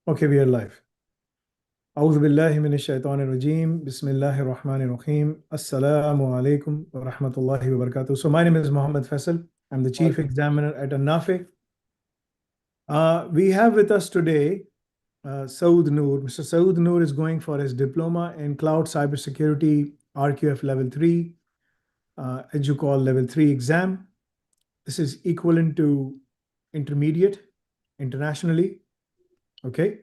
Okay, we are live. أعوذ بالله من الشيطان الرجيم بسم الله الرحمن الرحيم السلام عليكم ورحمة الله وبركاته. So my name is Mohammed Faisal. I'm the Chief Examiner at Nafi. We have with us today Saud Noor. Mr. Saud Noor is going for his diploma in Cloud Cybersecurity RQF Level 3, EduQual Level 3 exam. This is equivalent to intermediate internationally. Okay.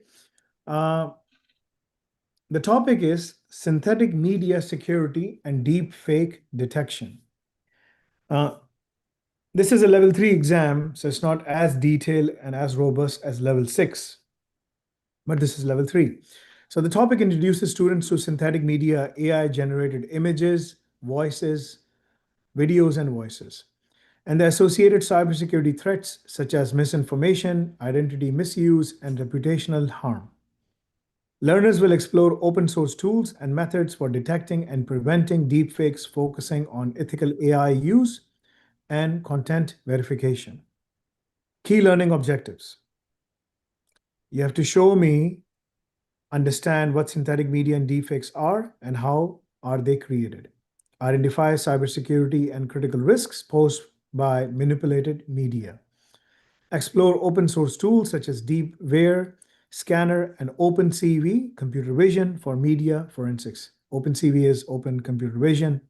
The topic is synthetic media security and deep fake detection. This is a level 3 exam, so it's not as detailed and as robust as level 6, but this is level 3. So the topic introduces students to synthetic media, AI generated images, voices, videos, and voices, and the associated cybersecurity threats such as misinformation, identity misuse, and reputational harm. Learners will explore open source tools and methods for detecting and preventing deepfakes, focusing on ethical AI use and content verification. Key learning objectives. You have to show me, understand what synthetic media and deepfakes are and how are they created. Identify cybersecurity and critical risks posed by manipulated media. Explore open source tools such as DeepWare, Scanner, and OpenCV, computer vision for media forensics. OpenCV is open computer vision.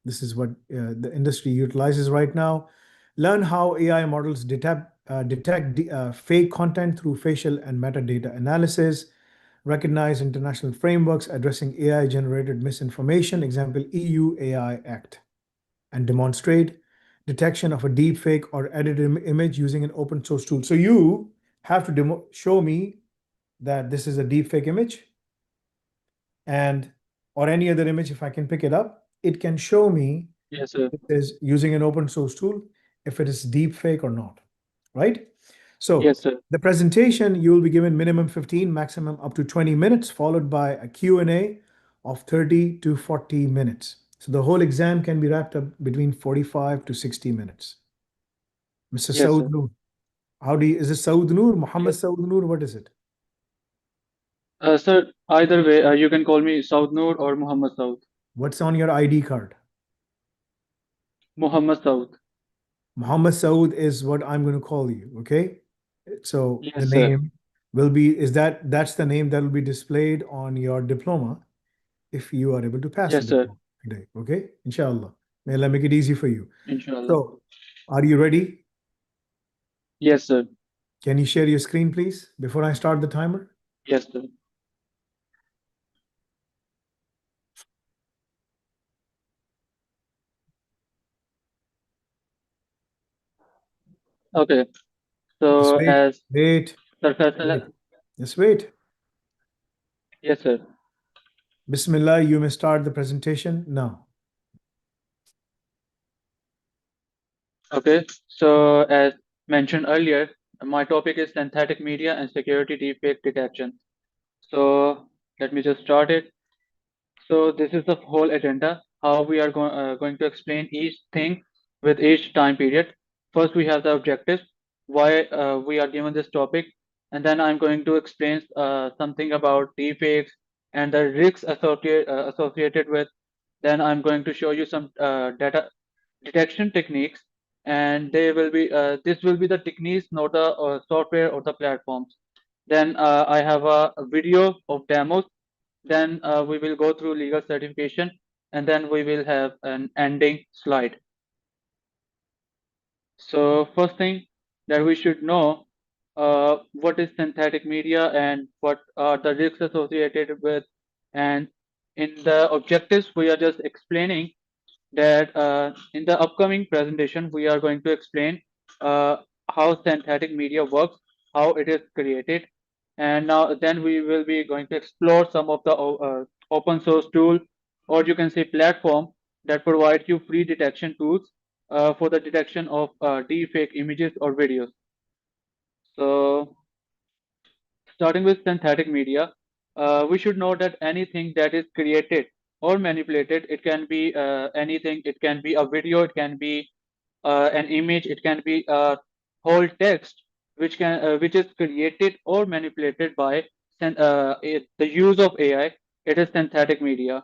This is what the industry utilizes right now. Learn how AI models detect fake content through facial and metadata analysis. Recognize international frameworks addressing AI-generated misinformation, example EU AI Act, and demonstrate detection of a deep fake or edited image using an open source tool. So you have to show me that this is a deep fake image, and or any other image. If I can pick it up, it can show me Yes, sir. it is using an open source tool if it is deep fake or not, right? So Yes, sir. the presentation, you will be given minimum 15, maximum up to 20 minutes, followed by a Q&A of 30 to 40 minutes. So the whole exam can be wrapped up between 45 to 60 minutes. Mr. Yes, Saud sir. Noor, is it Saud Noor, Muhammad Yes. Saud Noor? What is it? Sir, either way, you can call me Saud Noor or Muhammad Saud. What's on your ID card? Muhammad Saud. Muhammad Saud is what I'm going to call you, okay? So the Yes, sir. name will be, that's the name that will be displayed on your diploma if you are able to pass the Yes, sir. diploma today, okay? Inshallah. May Allah make it easy for you. Inshallah. So, are you ready? Yes, sir. Can you share your screen, please, before I start the timer? Yes, sir. Okay. Just So wait, as wait, Sir wait. Faisal, Just wait. yes, sir. Bismillah, you may start the presentation now. Okay. So as mentioned earlier, my topic is synthetic media and security deepfake detection. So let me just start it. So this is the whole agenda, how we are going to explain each thing with each time period. First, we have the objectives, why we are given this topic, and then I'm going to explain something about deepfakes and the risks associated with. Then I'm going to show you some data detection techniques, and they will be this will be the techniques, not the software or the platforms. Then I have a video of demos, then we will go through legal certification, and then we will have an ending slide. So first thing that we should know, what is synthetic media and what are the risks associated with. And in the objectives, we are just explaining that in the upcoming presentation, we are going to explain how synthetic media works, how it is created, and now then we will be going to explore some of the open source tool, or you can say platform, that provides you free detection tools for the detection of deepfake images or videos. So starting with synthetic media, we should know that anything that is created or manipulated, it can be anything. It can be a video, it can be an image, it can be a whole text, which is created or manipulated by the use of AI, it is synthetic media.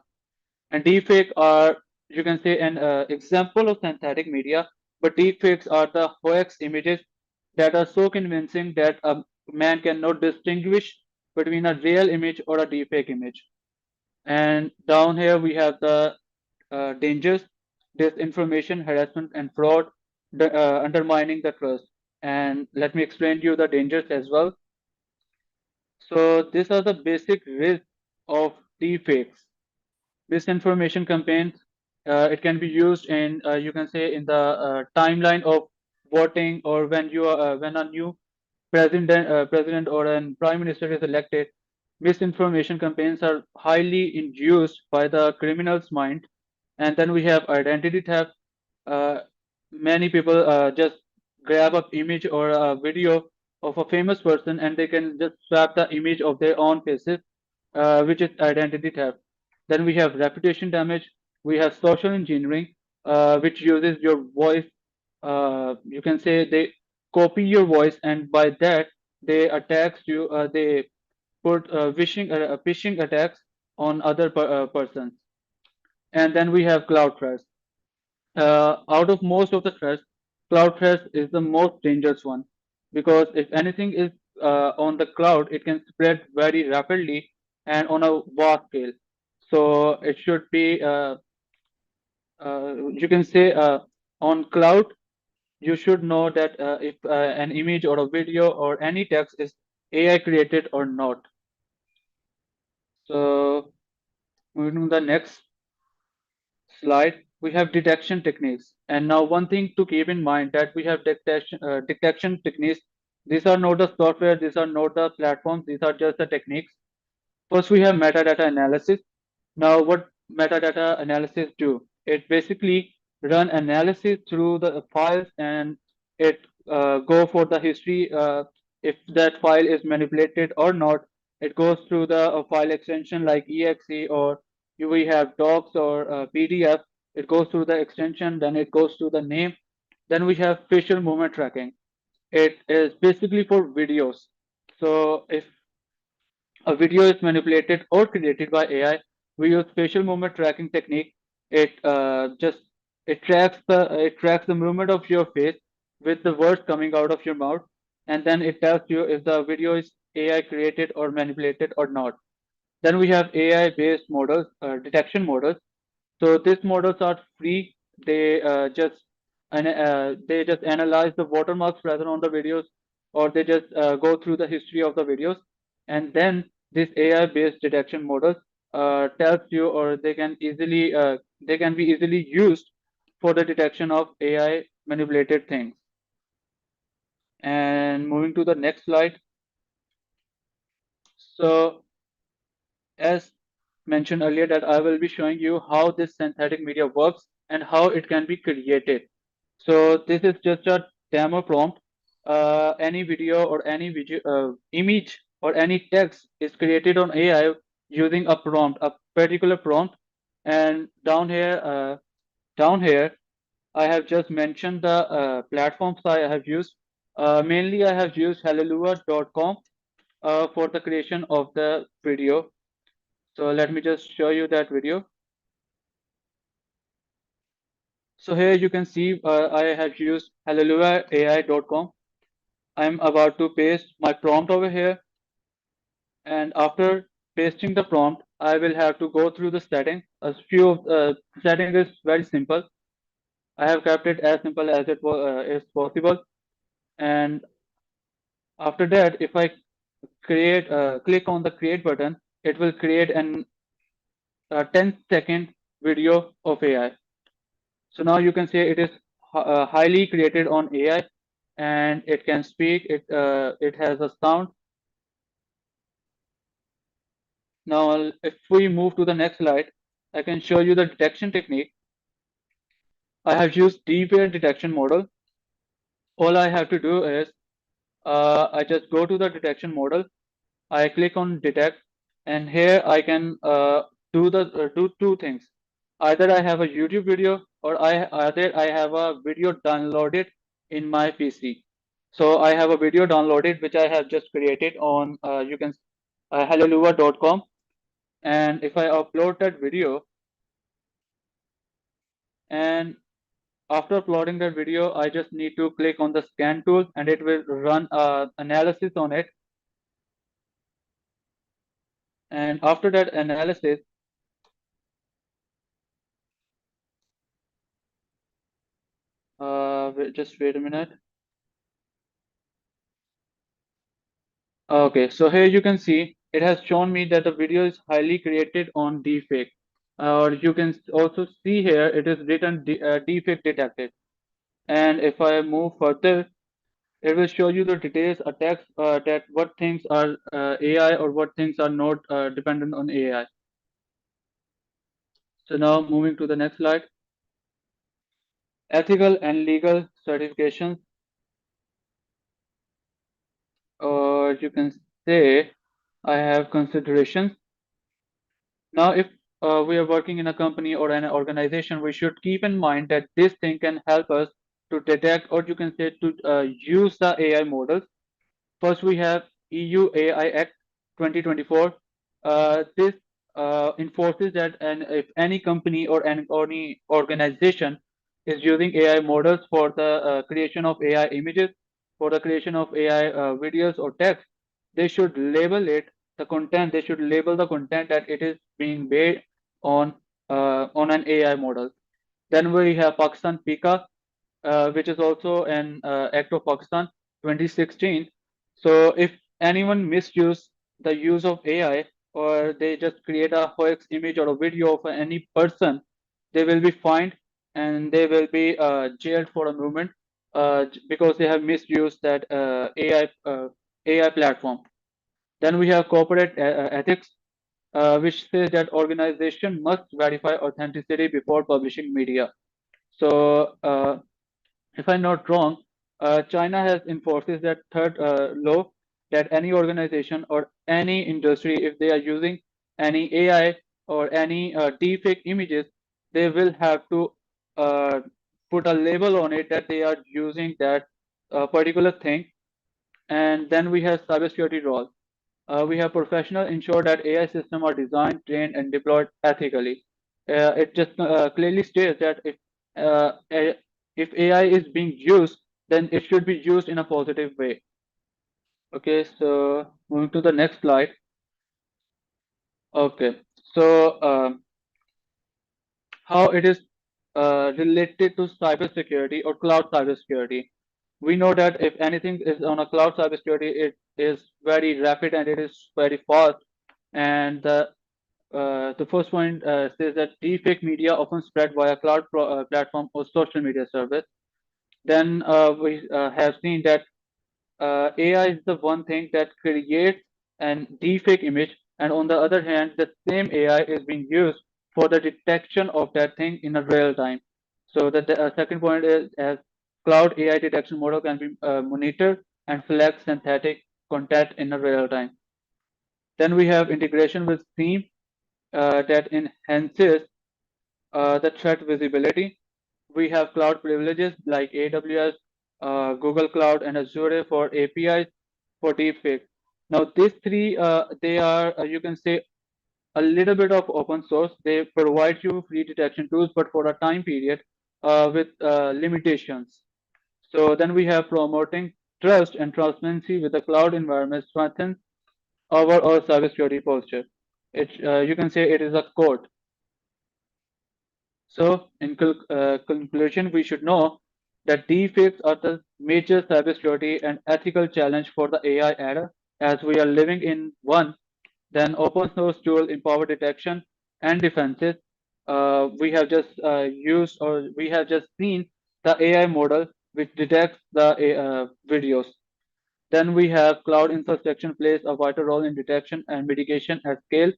And deepfake are, you can say, an example of synthetic media, but deepfakes are the hoax images that are so convincing that a man cannot distinguish between a real image or a deepfake image. And down here we have the dangers: disinformation, harassment, and fraud, undermining the trust. And let me explain to you the dangers as well. So these are the basic risks of deepfakes. Misinformation campaigns, it can be used in, you can say, in the timeline of voting, or when you are when a new president or a prime minister is elected. Misinformation campaigns are highly induced by the criminal's mind. And then we have identity theft. uh, Many people just grab a image or a video of a famous person, and they can just swap the image of their own faces, which is identity theft. Then we have reputation damage. We have social engineering, which uses your voice. You can say they copy your voice, and by that they attacks you. They put phishing attacks on other persons. And then we have cloud threats. Out of most of the threats, cloud threats is the most dangerous one, because if anything is on the cloud, it can spread very rapidly and on a vast scale. So it should be, you can say, on cloud, you should know that if an image or a video or any text is AI created or not. So moving to the next slide, we have detection techniques. And now one thing to keep in mind, that we have detection techniques. These are not the software, these are not the platforms, these are just the techniques. First, we have metadata analysis. Now, what metadata analysis do? It basically run analysis through the files, and it go for the history. If that file is manipulated or not, it goes through the file extension like exe, or we have docs or PDF. It goes through the extension, then it goes to the name. Then we have facial movement tracking. It is basically for videos. So if a video is manipulated or created by AI, we use facial movement tracking technique. It just it tracks the movement of your face with the words coming out of your mouth, and then it tells you if the video is AI created or manipulated or not. Then we have AI-based models, detection models. So these models are free. They just analyze the watermarks present on the videos, or they just go through the history of the videos, and then this AI-based detection models tells you, or they can be easily used for the detection of AI manipulated things. And moving to the next slide. So as mentioned earlier, that I will be showing you how this synthetic media works and how it can be created. So this is just a demo prompt. Any video or any video, image or any text is created on AI using a prompt, a particular prompt. And down here, I have just mentioned the platforms I have used. Mainly, I have used hallelujah.com for the creation of the video. So let me just show you that video. So here you can see I have used hallelujahai.com. I'm about to paste my prompt over here. And after pasting the prompt, I will have to go through the setting. A few of setting is very simple. I have kept it as simple as it is possible. And after that, if I click on the create button, it will create an 10-second video of AI. So now you can say it is highly created on AI, and it can speak. It has a sound. Now, if we move to the next slide, I can show you the detection technique. I have used deepware detection model. All I have to do is I just go to the detection model. I click on detect, and here I can do two things. Either I have a YouTube video, or either I have a video downloaded in my PC. So I have a video downloaded which I have just created on. hallelujah.com, and if I upload that video, and after uploading that video, I just need to click on the scan tool and it will run analysis on it. And after that analysis, just wait a minute. Okay, so here you can see it has shown me that the video is highly created on deepfake. Or you can also see here it is written deepfake detected. And if I move further, it will show you the details attacks that what things are AI or what things are not dependent on AI. So now moving to the next slide. Ethical and legal certifications, or you can say I have considerations. Now, if we are working in a company or an organization, we should keep in mind that this thing can help us to detect, or you can say to use the AI models. First, we have EU AI Act 2024. This enforces that, and if any company or any organization is using AI models for the creation of AI images, for the creation of AI videos or text, they should label it the content. They should label the content that it is being made on an AI model. Then we have Pakistan PICA, which is also an act of Pakistan 2016. So if anyone misuse the use of AI or they just create a hoax image or a video of any person, they will be fined and they will be jailed for a moment because they have misused that AI platform. Then we have corporate ethics, which says that organization must verify authenticity before publishing media. So if I'm not wrong, China has enforces that third law that any organization or any industry, if they are using any AI or any deepfake images, they will have to uh, put a label on it that they are using that particular thing. And then we have cybersecurity role. We have professional ensure that AI systems are designed, trained, and deployed ethically. It just clearly states that if AI is being used, then it should be used in a positive way. Okay, so moving to the next slide. Okay, so how it is related to cybersecurity or cloud cybersecurity. We know that if anything is on a cloud cybersecurity, it is very rapid and it is very fast. And the first point says that deepfake media often spread via cloud platform or social media service. Then we have seen that AI is the one thing that creates an deepfake image, and on the other hand, the same AI is being used for the detection of that thing in a real time. So the second point is as cloud AI detection model can be monitored and flag synthetic content in a real time. Then we have integration with theme that enhances the threat visibility. We have cloud privileges like AWS, Google Cloud, and Azure for APIs for deepfake. Now, these three, they are, you can say, a little bit of open source. They provide you free detection tools, but for a time period with limitations. So then we have promoting trust and transparency with the cloud environment strengthens our cybersecurity posture. It, you can say it is a code. So, in conclusion, we should know that deepfakes are the major cybersecurity and ethical challenge for the AI era, as we are living in one. Then, open source tool empower detection and defenses. We have just used or we have just seen the AI model which detects the videos. Then we have cloud infrastructure plays a vital role in detection and mitigation at scale.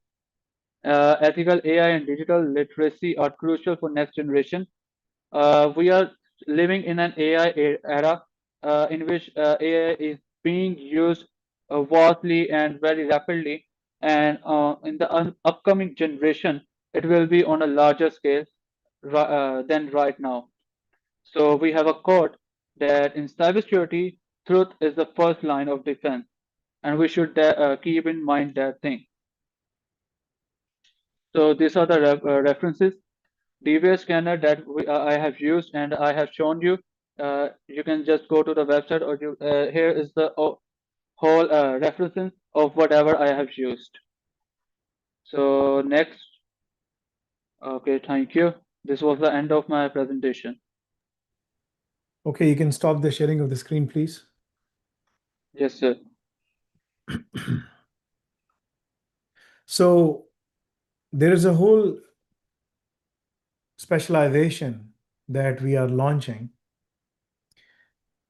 Ethical AI and digital literacy are crucial for next generation. We are living in an AI era in which AI is being used vastly and very rapidly, and in the upcoming generation, it will be on a larger scale than right now. So we have a quote that in cybersecurity, truth is the first line of defense. and we should keep in mind that thing. So these are the references. DBA scanner that I have used and I have shown you. You can just go to the website, or here is the whole references of whatever I have used. So next, okay, thank you. This was the end of my presentation. Okay, you can stop the sharing of the screen, please. Yes, sir. So there is a whole specialization that we are launching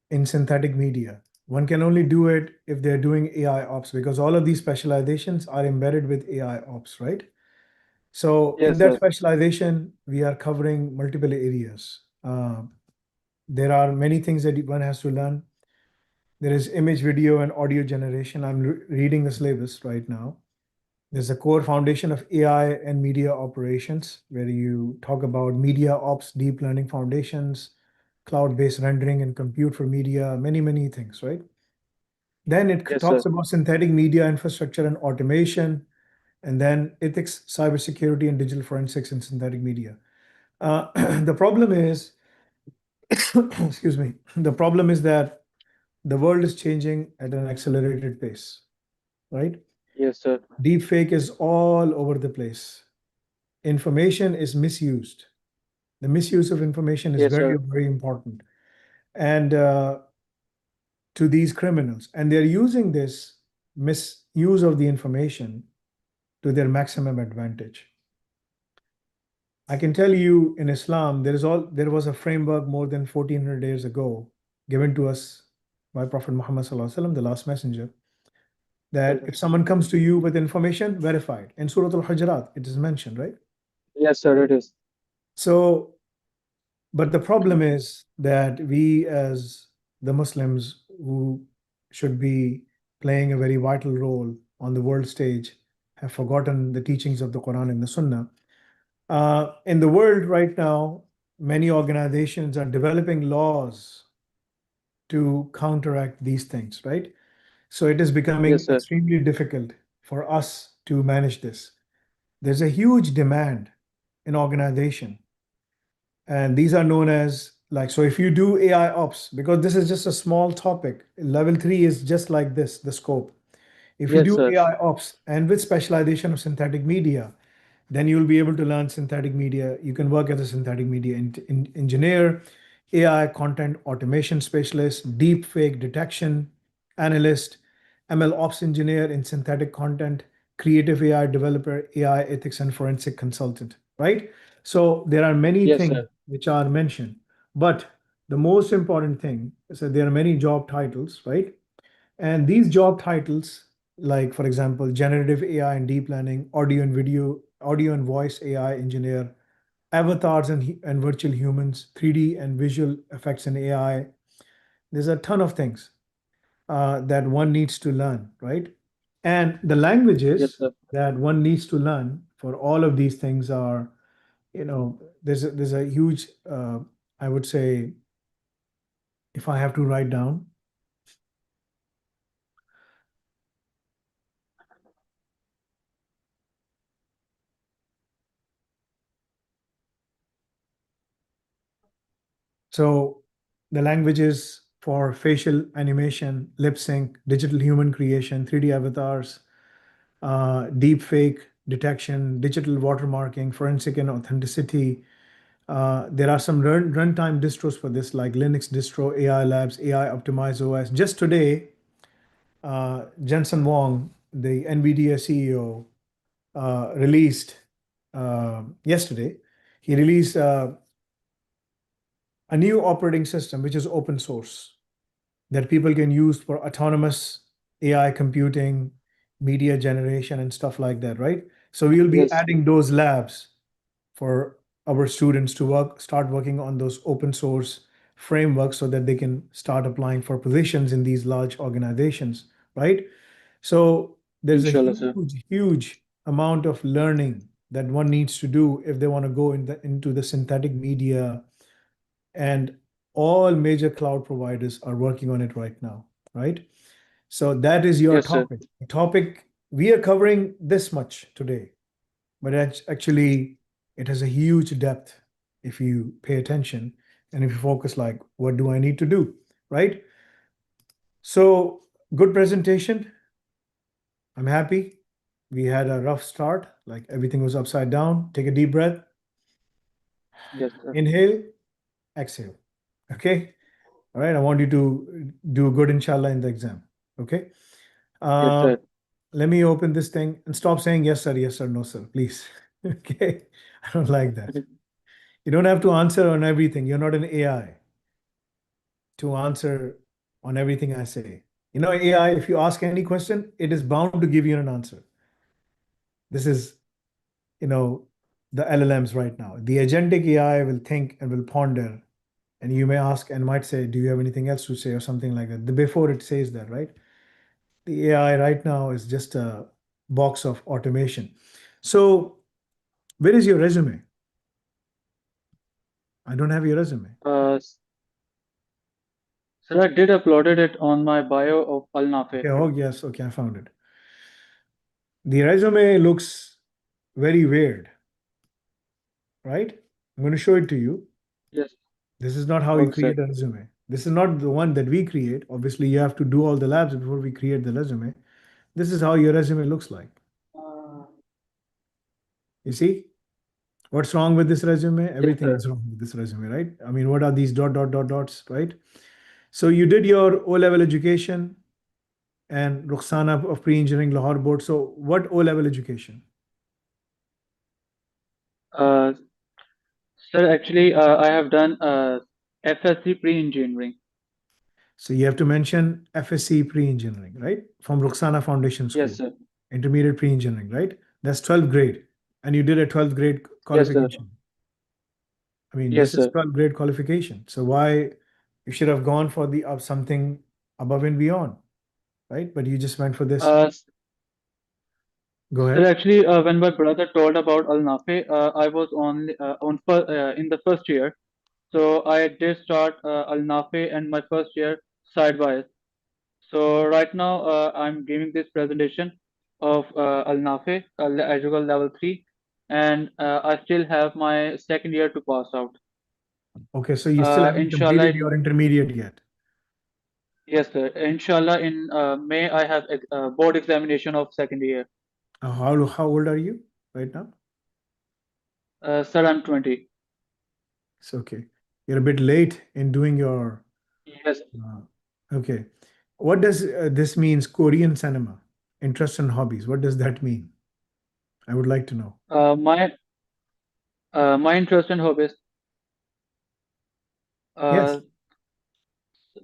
in synthetic media. One can only do it if they're doing AI ops, because all of these specializations are embedded with AI ops, right? So in Yes, that sir. specialization, we are covering multiple areas. There are many things that one has to learn. There is image, video, and audio generation. I'm reading the syllabus right now. There's a core foundation of AI and media operations, where you talk about media ops, deep learning foundations, cloud-based rendering and compute for media, many, many things, right? Then it Yes, sir. talks about synthetic media infrastructure and automation, and then ethics, cybersecurity, and digital forensics in synthetic media. The problem is, excuse me, the problem is that the world is changing at an accelerated pace, right? Yes, sir. Deepfake is all over the place. Information is misused. The misuse of information is Yes, very, sir. very important. And to these criminals, and they're using this misuse of the information to their maximum advantage. I can tell you, in Islam, there was a framework more than 1400 years ago given to us by Prophet Muhammad Sallallahu Alaihi Wasallam, the last messenger, that if someone comes to you with information, verify it. In Surah Al-Hujurat, it is mentioned, right? Yes, sir. It is. So, but the problem is that we, as the Muslims who should be playing a very vital role on the world stage, have forgotten the teachings of the Quran and the Sunnah. In the world right now, many organizations are developing laws to counteract these things, right? So it is Yes, becoming sir. extremely difficult for us to manage this. There's a huge demand in organization, and these are known as, like, so if you do AI ops, because this is just a small topic, level 3 is just like this, the scope. If you Yes, do sir. AI ops and with specialization of synthetic media, then you'll be able to learn synthetic media. You can work as a synthetic media engineer, AI content automation specialist, deep fake detection analyst, ML ops engineer in synthetic content, creative AI developer, AI ethics and forensic consultant, right? So there are many Yes, things sir. which are mentioned, but the most important thing is that there are many job titles, right? And these job titles, like for example, generative AI and deep learning, audio and video, audio and voice AI engineer, avatars and virtual humans, 3D and visual effects in AI. There's a ton of things that one needs to learn, right? And the Yes, languages sir. that one needs to learn for all of these things are, there's a huge, I would say, if I have to write down, so the languages for facial animation, lip sync, digital human creation, 3D avatars, deep fake detection, digital watermarking, forensic and authenticity. There are some runtime distros for this, like Linux distro, AI Labs, AI Optimize OS. Just today, Jensen Huang, the NVIDIA CEO, released yesterday. He released a new operating system, which is open source, that people can use for autonomous AI computing, media generation, and stuff like that, right? So we'll be Yes. adding those labs for our students to start working on those open source frameworks so that they can start applying for positions in these large organizations, right? So there's a Inshallah, sir. huge, huge amount of learning that one needs to do if they want to go into the synthetic media, and all major cloud providers are working on it right now, right? So that is your Yes, sir. topic. The topic, we are covering this much today, but actually it has a huge depth if you pay attention and if you focus like, what do I need to do, right? So good presentation. I'm happy. We had a rough start, like everything was upside down. Take a deep breath, Yes, sir. inhale, exhale. Okay. All right. I want you to do good, inshallah, in the exam. Okay. Yes, Um, sir. let me open this thing and stop saying yes, sir, no, sir, please. Okay. I don't like that. You don't have to answer on everything. You're not an AI to answer on everything I say. You know, AI, if you ask any question, it is bound to give you an answer. This is, you know, the LLMs right now. The agentic AI will think and will ponder, and you may ask and might say, do you have anything else to say or something like that? Before it says that, right? The AI right now is just a box of automation. So, where is your resume? I don't have your resume. Sir, I did uploaded it on my bio of Al Nafi. Okay, oh yes, okay, I found it. The resume looks very weird, right? I'm going to show it to you. Yes. This is not how you Okay, sir. create a resume. This is not the one that we create. Obviously, you have to do all the labs before we create the resume. This is how your resume looks like. You see? What's wrong with this resume? Yes, Everything sir. is wrong with this resume, right? I mean, what are these dots, right? So you did your O-level education and Rukhsana of pre-engineering Lahore board. So what O-level education? Uh, Sir, actually, I have done FSC pre-engineering. So you have to mention FSC pre-engineering, right? From Rukhsana Foundation Yes, School, sir. intermediate pre-engineering, right? That's 12th grade. And you did a 12th grade Yes, sir. qualification. I mean, Yes, this is sir. 12th grade qualification. So why you should have gone for the something above and beyond, right? But you just went for this. Uh, Go Sir, ahead. actually, when my brother told about Al Nafi, I was in the first year. So I did start Al Nafi and my first year side by. So right now, I'm giving this presentation of Al Nafi, EduQual level 3, and I still have my second year to pass out. Okay, so you still haven't Inshallah, completed your intermediate yet. yes, sir. Inshallah, in May, I have board examination of second year. How old are you right now? Sir, I'm 20. It's okay. You're a bit late in doing your. Yes. Uh, okay. What does this means? Korean cinema, interests and hobbies. What does that mean? I would like to know. My interest and hobbies. Yes, Uh,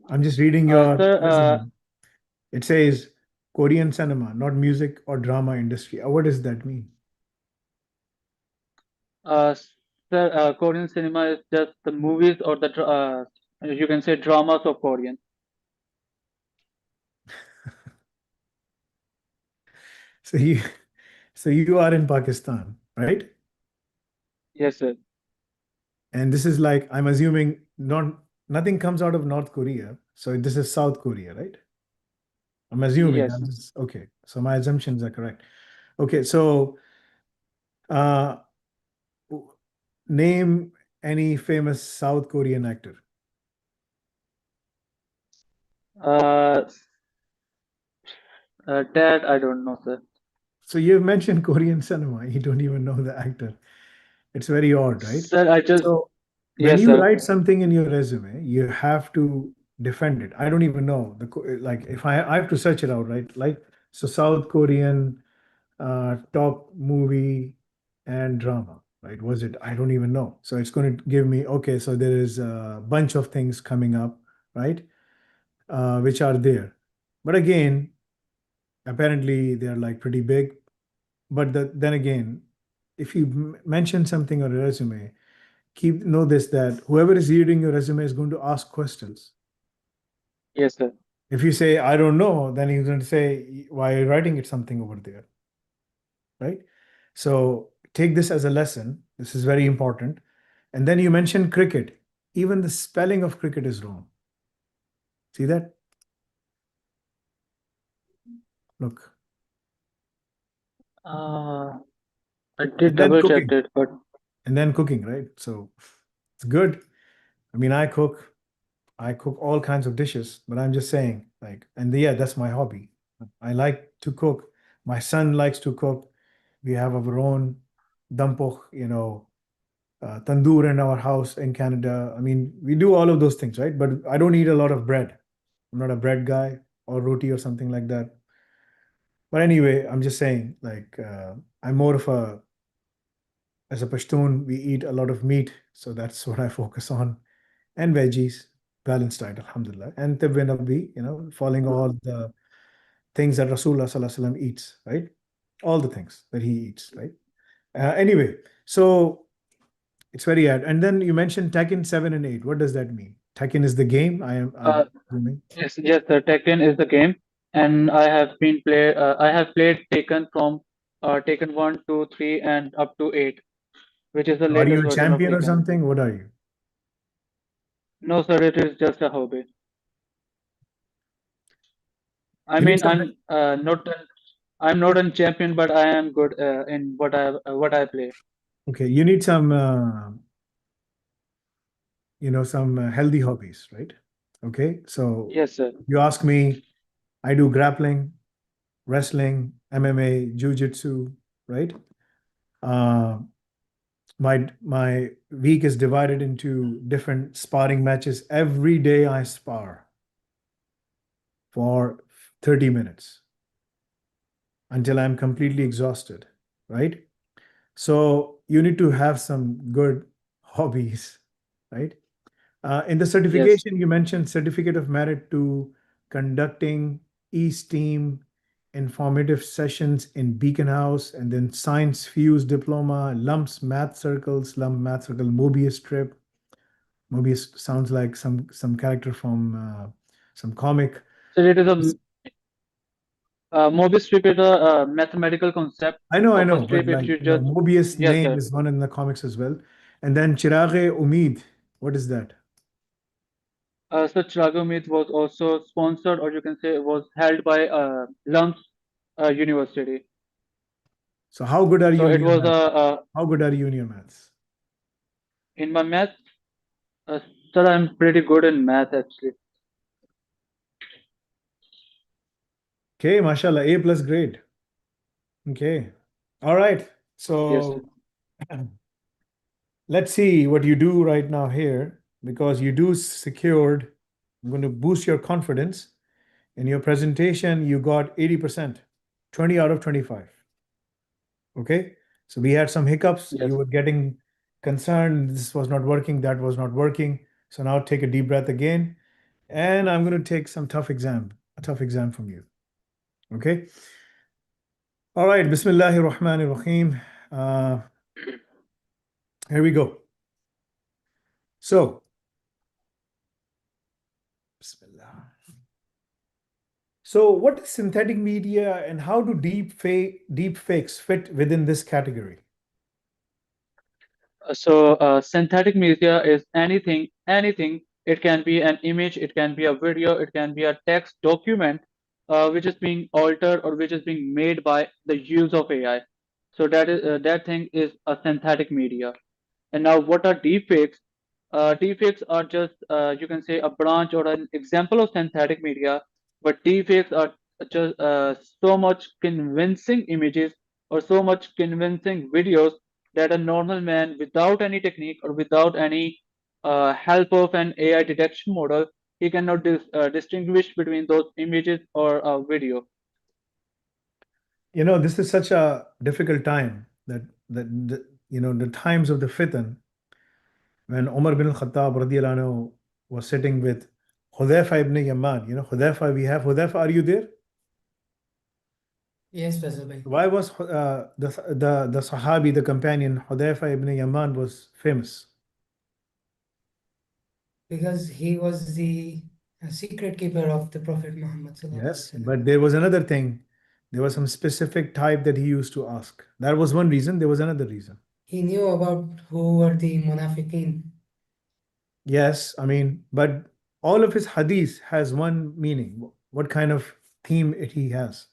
I'm just reading your Sir, resume. It says Korean cinema, not music or drama industry. What does that mean? uh, Sir, Korean cinema is just the movies or you can say dramas of Korean. So you, so you are in Pakistan, right? Yes, sir. And this is like, I'm assuming not nothing comes out of North Korea. So this is South Korea, right? I'm assuming. Yes. I'm just okay. So my assumptions are correct. Okay, so uh, name any famous South Korean actor. Uh, that I don't know, sir. So you've mentioned Korean cinema. You don't even know the actor. It's very odd, right? Sir, I just So when yes, you sir. write something in your resume, you have to defend it. I don't even know like if I have to search it out, right? Like so South Korean top movie and drama, right? Was it? I don't even know. So it's going to give me, okay, so there is a bunch of things coming up, right? Which are there. But again, apparently they're like pretty big. But then again, if you mention something on a resume, know this that whoever is reading your resume is going to ask questions. Yes, sir. If you say, I don't know, then he's going to say, why are you writing it something over there? Right? So take this as a lesson. This is very important. And then you mentioned cricket. Even the spelling of cricket is wrong. See that? Uh, I And did then double check cooking. it, but And then cooking, right? So it's good. I mean, I cook. I cook all kinds of dishes, but I'm just saying, like, and yeah, that's my hobby. I like to cook. My son likes to cook. We have our own dampok, tandoor in our house in Canada. I mean, we do all of those things, right? But I don't eat a lot of bread. I'm not a bread guy or roti or something like that. But anyway, I'm just saying, like, I'm more of a, as a Pashtun, we eat a lot of meat. So that's what I focus on. And veggies, balanced diet, alhamdulillah. And tibbi nabbi, following all the things that Rasulullah Sallallahu Alaihi Wasallam eats, right? All the things that he eats, right? Anyway, so it's very odd. And then you mentioned Tekken 7 and 8. What does that mean? Tekken is the game, uh, I'm assuming. yes, the Tekken is the game, and I have played Taken from Taken 1, 2, 3, and up to 8, which is the Are you latest a version of champion or Taken. something? What are you? No, sir, it is just a hobby. I You need mean, some, I'm not a champion, but I am good in what I play. okay, you need some, some healthy hobbies, right? Okay, so Yes, sir. you ask me, I do grappling, wrestling, MMA, jiu-jitsu, right? Uh, my week is divided into different sparring matches. Every day I spar for 30 minutes until I'm completely exhausted, right? So you need to have some good hobbies, right? In the Yes. certification, you mentioned certificate of merit to conducting e-STEAM informative sessions in Beacon House, and then science fuse diploma, lump math circle, Mobius strip. Mobius sounds like some character from some comic. So it is a Mobius strip is a mathematical concept I of a know, but strip. If like, you just Mobius yes, name sir. is one in the comics as well. And then Chiraghe Umid, what is that? Such Raga Meet was also sponsored, or you can say was held by Lumps University. So how good are So you in it your was math? How good are you in your maths? in my math. Uh, Sir, I'm pretty good in math actually. Okay, mashallah, A plus grade. Okay. All right. Yes, sir. So let's see what you do right now here, because you do secured. I'm going to boost your confidence. In your presentation, you got 80%, 20 out of 25. Okay. So we had some hiccups. Yes. You were getting concerned. This was not working. That was not working. So now take a deep breath again. And I'm going to take a tough exam from you. Okay. All right. Bismillahir Rahmanir Rahim. Here we go. So, Bismillah. So, what is synthetic media and how do deep fakes fit within this category? Synthetic media is anything. It can be an image, it can be a video, it can be a text document, which is being altered or which is being made by the use of AI. So that thing is a synthetic media. And now, what are deepfakes? Deepfakes are just, you can say, a branch or an example of synthetic media, but deepfakes are just so much convincing images or so much convincing videos that a normal man, without any technique or without any help of an AI detection model, he cannot distinguish between those images or a video. This is such a difficult time that the times of the fitan, when Umar bin al-Khattab radiallahu anhu was sitting with Hudhaifa ibn Yaman. Hudhaifa, we have Hudhaifa, are you there? Yes, Faisal bhai. Why was the Sahabi, the companion Hudhaifa ibn Yaman was famous? Because he was the secret keeper of the Prophet Muhammad sallallahu alaihi Yes, wasallam. but there was another thing. There was some specific type that he used to ask. That was one reason. There was another reason. He knew about who were the munafiqeen. Yes, I mean, but all of his hadith has one meaning. What kind of theme he has?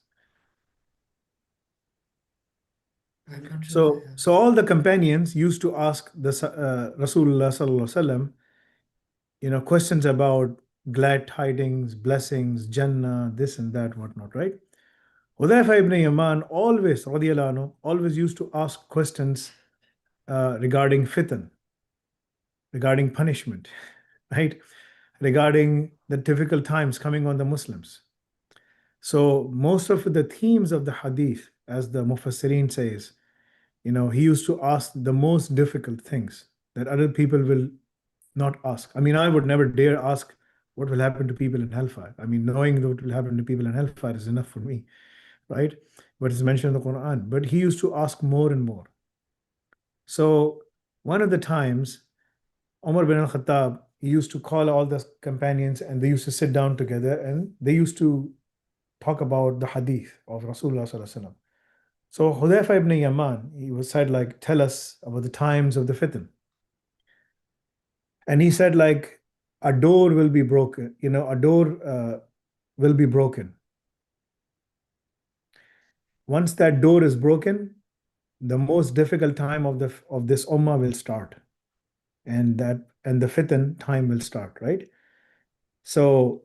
I'm not sure. So all the companions used to ask the Rasulullah sallallahu alaihi wasallam, questions about glad tidings, blessings, Jannah, this and that, whatnot, right? Hudayfa ibn Yaman always, radiallahu anhu, always used to ask questions regarding fitan, regarding punishment, right? Regarding the difficult times coming on the Muslims. So most of the themes of the hadith, as the Mufassirin says, he used to ask the most difficult things that other people will not ask. I mean, I would never dare ask what will happen to people in hellfire. I mean, knowing what will happen to people in hellfire is enough for me, right? What is mentioned in the Quran. But he used to ask more and more. So one of the times, Umar bin al-Khattab, he used to call all the companions and they used to sit down together and they used to talk about the hadith of Rasulullah sallallahu alaihi wasallam. So Hudayfa ibn Yaman, he was said like, tell us about the times of the fitan. And he said like, a door will be broken, a door will be broken. Once that door is broken, the most difficult time of this ummah will start. And the fitan time will start, right? So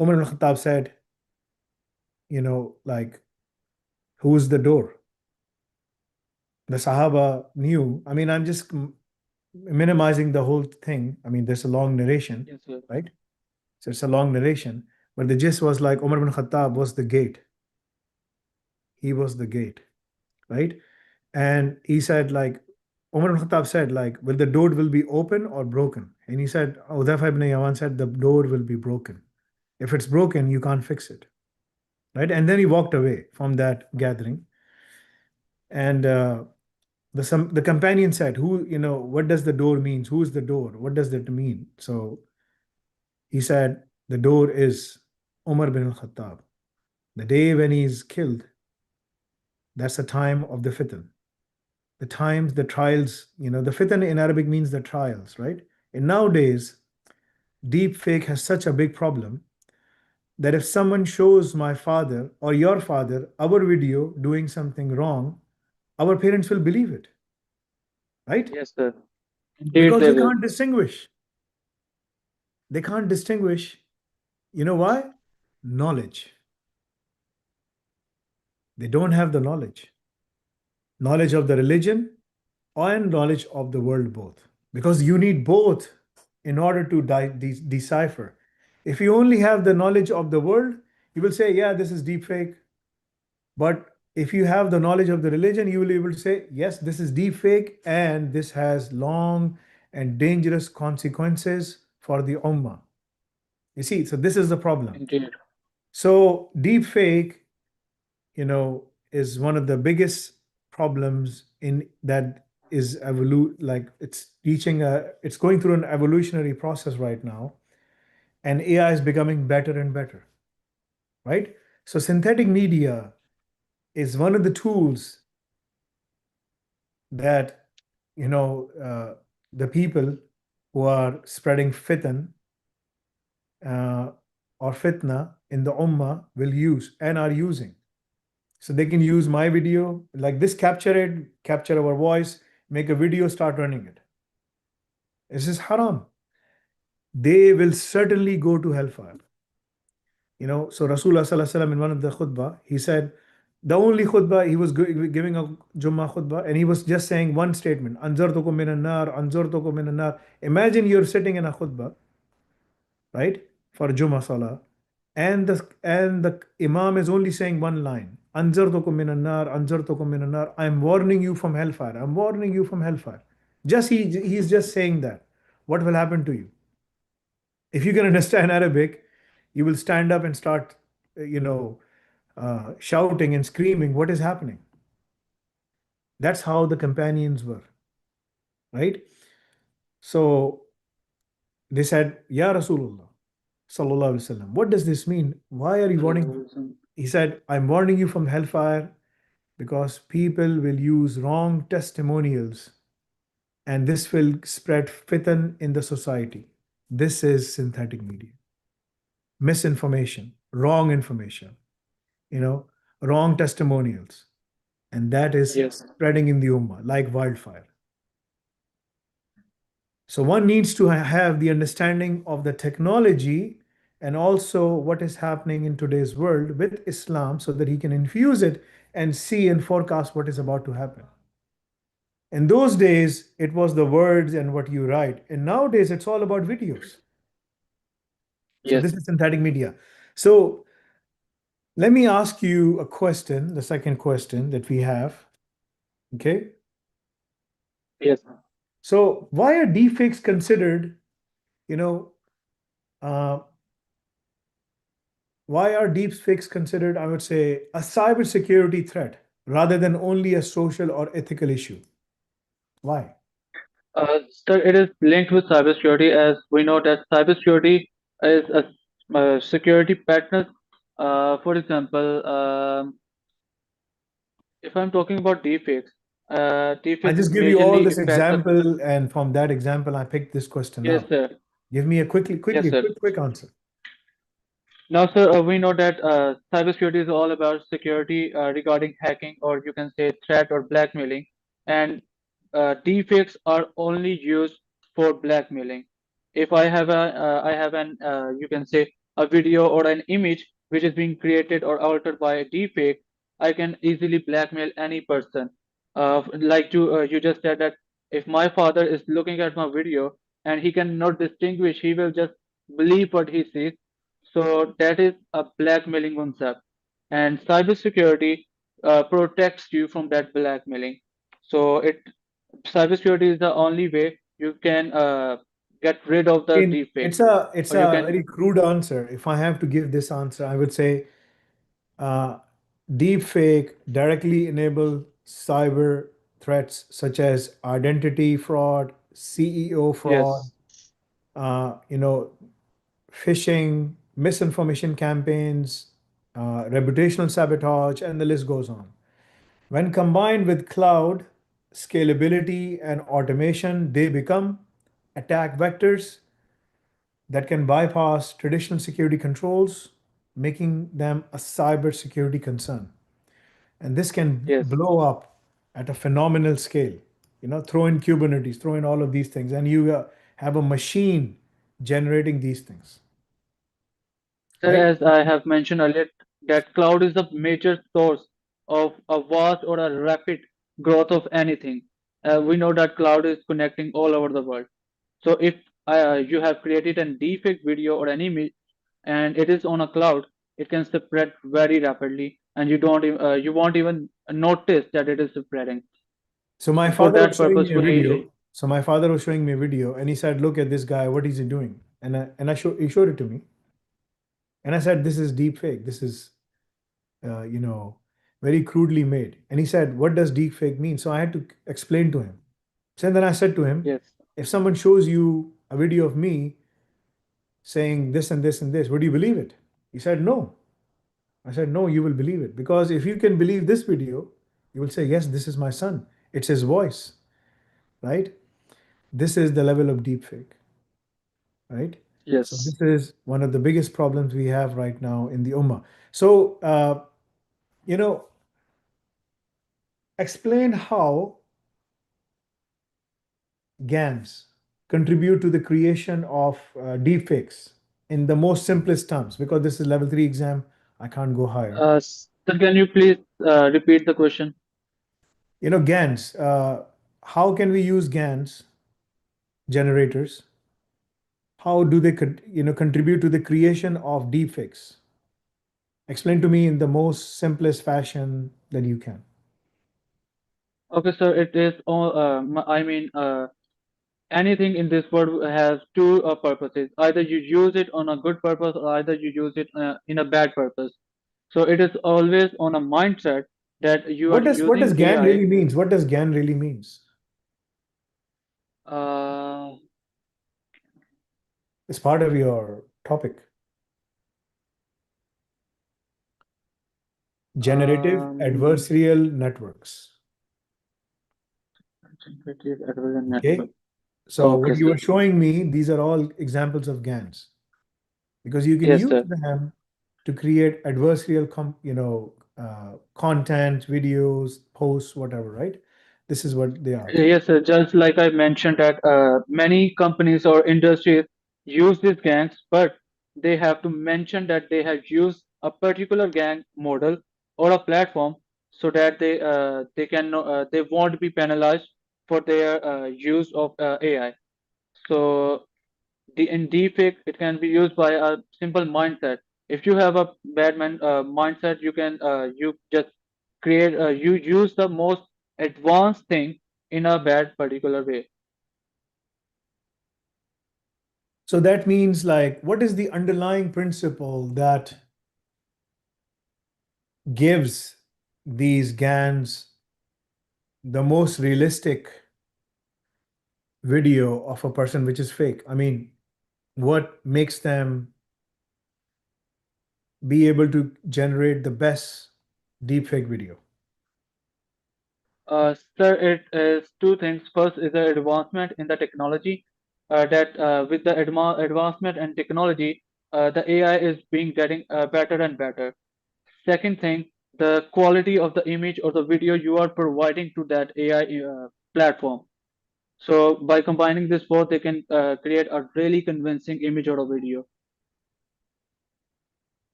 Umar ibn Khattab said, like, who's the door? The Sahaba knew. I mean, I'm just minimizing the whole thing. I mean, there's a long narration, Yes, sir. right? So it's a long narration, but the gist was like Umar ibn Khattab was the gate. He was the gate, right? And he said like, Umar ibn Khattab said like, will the door will be open or broken? And he said, Hudayfa ibn Yaman said, the door will be broken. If it's broken, you can't fix it, right? And then he walked away from that gathering. And the companion said, what does the door means? Who is the door? What does that mean? So he said, the door is Umar bin al-Khattab. The day when he's killed, that's the time of the fitan. The times, the trials, the fitan in Arabic means the trials, right? And nowadays, deep fake has such a big problem that if someone shows my father or your father our video doing something wrong, our parents will believe it, right? Yes, sir. Indeed, Because they they will. can't distinguish. They can't distinguish. You know why? Knowledge. They don't have the knowledge. Knowledge of the religion and knowledge of the world both. Because you need both in order to decipher. If you only have the knowledge of the world, you will say, yeah, this is deep fake. But if you have the knowledge of the religion, you will be able to say, yes, this is deep fake and this has long and dangerous consequences for the ummah. You see, so this is the problem. Indeed. So deep fake, is one of the biggest problems in that is like it's going through an evolutionary process right now, and AI is becoming better and better, right? So synthetic media is one of the tools that the people who are spreading fitan or fitna in the ummah will use and are using. So they can use my video like this, capture our voice, make a video, start running it. This is haram. They will certainly go to hellfire. So Rasulullah sallallahu alaihi wasallam in one of the khutbah, he said, the only khutbah, he was giving a Jummah khutbah, and he was just saying one statement, Anzartukum minan nar, Anzartukum minan nar. Imagine you're sitting in a khutbah, right, for Jummah salah, and the Imam is only saying one line, Anzartukum minan nar, Anzartukum minan nar. I'm warning you from hellfire. I'm warning you from hellfire. He's just saying that. What will happen to you? If you can understand Arabic, you will stand up and start, shouting and screaming, what is happening? That's how the companions were, right? So they said, Ya Rasulullah, sallallahu alaihi wasallam, what does this mean? Why are you warning? He said, I'm warning you from hellfire because people will use wrong testimonials and this will spread fitan in the society. This is synthetic media. Misinformation, wrong information, wrong testimonials. and that is Yes. spreading in the Ummah like wildfire. So one needs to have the understanding of the technology and also what is happening in today's world with Islam so that he can infuse it and see and forecast what is about to happen. In those days, it was the words and what you write. And nowadays, it's all about videos. So Yes. this is synthetic media. So let me ask you a question, the second question that we have. Okay. Yes. So why are deepfakes considered, you know, uh, why are deepfakes considered, I would say, a cybersecurity threat rather than only a social or ethical issue? Why? Sir, it is linked with cybersecurity, as we know that cybersecurity is a security pattern. For example, if I'm talking about deepfakes, I deepfakes just give you all majorly this impact the. example, and from that example, I picked this question Yes, up. sir. Give me a Yes, sir. quick answer. Now, sir, we know that cybersecurity is all about security regarding hacking, or you can say threat or blackmailing, and deepfakes are only used for blackmailing. If I have an, you can say a video or an image which is being created or altered by a deepfake, I can easily blackmail any person. You just said that if my father is looking at my video and he cannot distinguish, he will just believe what he sees, so that is a blackmailing concept, and cybersecurity protects you from that blackmailing. So it cybersecurity is the only way you can get rid of the deepfakes, It's or you a can. very crude answer. If I have to give this answer, I would say uh, deep fake directly enable cyber threats such as identity fraud, CEO fraud, Yes, you know, phishing, misinformation campaigns, reputational sabotage, and the list goes on. When combined with cloud, scalability, and automation, they become attack vectors that can bypass traditional security controls, making them a cybersecurity concern. And this can yes. blow up at a phenomenal scale. Throw in Kubernetes, throw in all of these things, and you have a machine generating these things, Sir, right? as I have mentioned earlier, that cloud is a major source of a vast or a rapid growth of anything. We know that cloud is connecting all over the world. So if you have created a deepfake video or an image and it is on a cloud, it can spread very rapidly, and you won't even notice that it is spreading. So my So for father that was showing purpose, me a we. video. So my father was showing me a video, and he said, "Look at this guy. What is he doing?" He showed it to me, and I said, "This is deep fake. This is uh, you know very crudely made." And he said, "What does deep fake mean?" So I had to explain to him. So then I said to him, Yes, "If someone shows you a video of me saying this and this and this, would you believe it?" He said, "No." I said, "No, you will believe it because if you can believe this video, you will say, yes, this is my son. It's his voice, right?" This is the level of deepfake, right? So yes. this is one of the biggest problems we have right now in the Ummah. So, you know, explain how GANs contribute to the creation of deepfakes in the most simplest terms, because this is level 3 exam. I can't go higher. Sir, can you please repeat the question? GANs, how can we use GANs generators? How do they contribute to the creation of deepfakes? Explain to me in the most simplest fashion that you can. Okay, sir. It is all. I mean, anything in this world has two purposes. Either you use it on a good purpose, or either you use it in a bad purpose. So it is always on a mindset that you are What does using GAN AI. really means? What does GAN really means? Uh, It's part of your topic. Generative um, adversarial networks. Generative Adversarial Network. Okay. So Okay, what you sir. are showing me, these are all examples of GANs because you can Yes, use sir. them to create adversarial, content, videos, posts, whatever, right? This is what they are. Yes, sir. Just like I mentioned that many companies or industries use these gangs, but they have to mention that they have used a particular gang model or a platform so that they can they won't be penalized for their use of AI. So in deepfake, it can be used by a simple mindset. If you have a mindset, you just create you use the most advanced thing in a bad particular way. So that means, like, what is the underlying principle that gives these GANs the most realistic video of a person which is fake? I mean, what makes them be able to generate the best deepfake video? Sir, it is two things. First is the advancement in the technology. That with the advancement and technology, the AI is being getting better and better. Second thing, the quality of the image or the video you are providing to that AI platform. So by combining this both, they can create a really convincing image or a video.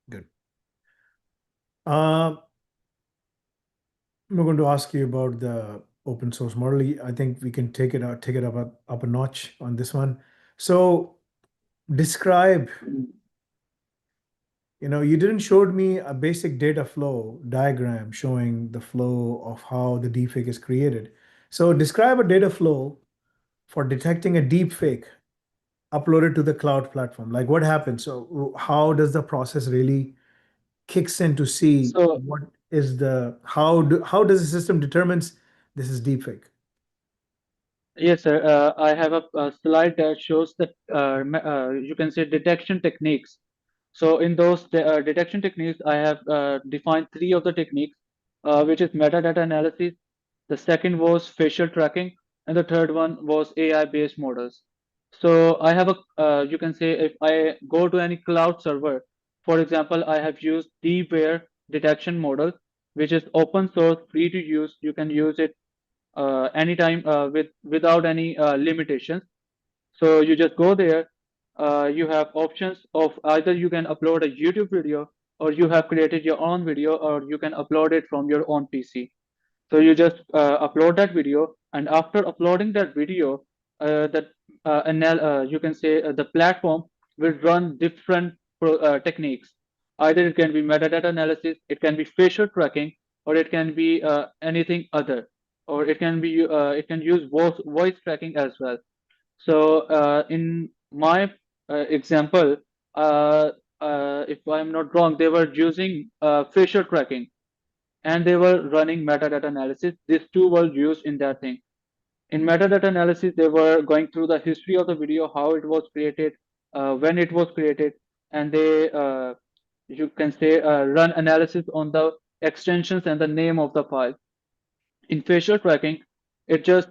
Good. I'm not going to ask you about the open source model. I think we can take it up a notch on this one. So describe, you didn't showed me a basic data flow diagram showing the flow of how the deepfake is created. So describe a data flow for detecting a deepfake uploaded to the cloud platform. Like, what happens? So how does the process really kicks in to see So what is how does the system determines this is deepfake? yes, sir. I have a slide that shows that you can say detection techniques. So in those detection techniques, I have defined three of the techniques, which is metadata analysis. The second was facial tracking, and the third one was AI-based models. So I have you can say if I go to any cloud server, for example, I have used DBear detection model, which is open source, free to use. You can use it anytime without any limitations. So you just go there. You have options of either you can upload a YouTube video, or you have created your own video, or you can upload it from your own PC. So you just upload that video, and after uploading that video, you can say the platform will run different techniques. Either it can be metadata analysis, it can be facial tracking, or it can be anything other, or it can use voice tracking as well. So in my example, uh, if I'm not wrong, they were using facial tracking and they were running metadata analysis. These two were used in that thing. In metadata analysis, they were going through the history of the video, how it was created, when it was created, and you can say, run analysis on the extensions and the name of the file. In facial tracking, it just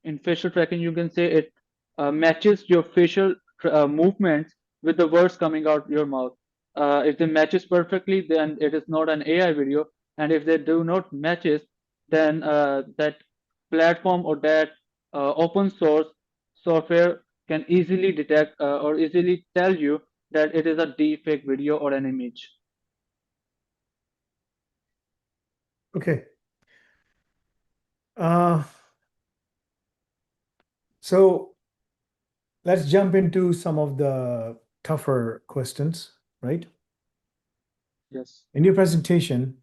in facial tracking, you can say it matches your facial movements with the words coming out your mouth. If they matches perfectly, then it is not an AI video, and if they do not matches, then that platform or that open source software can easily detect or easily tell you that it is a deepfake video or an image. Okay. Uh, so let's jump into some of the tougher questions, right? Yes. In your presentation,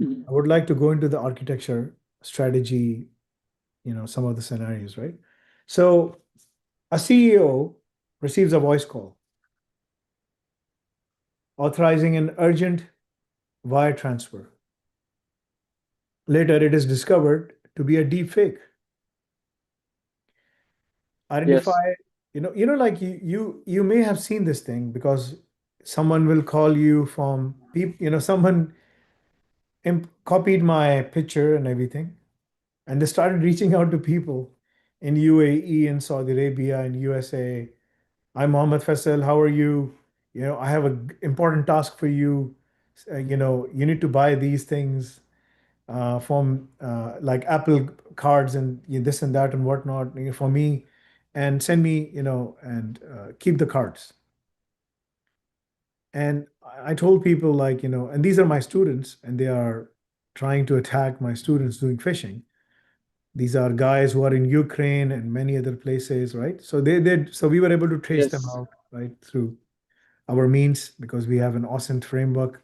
Mhm. I would like to go into the architecture strategy, some of the scenarios, right? So a CEO receives a voice call authorizing an urgent wire transfer. Later, it is discovered to be a deep fake. Yes. Identify, like you may have seen this thing because someone will call you from people, someone copied my picture and everything, and they started reaching out to people in UAE and Saudi Arabia and USA. I'm Mohammed Faisal. How are you? I have an important task for you. You need to buy these things from like Apple cards and this and that and whatnot for me, and send me, and keep the cards. And I told people like, and these are my students, and they are trying to attack my students doing phishing. These are guys who are in Ukraine and many other places, right? So so we were able to trace them Yes. out, right, through our means, because we have an awesome framework,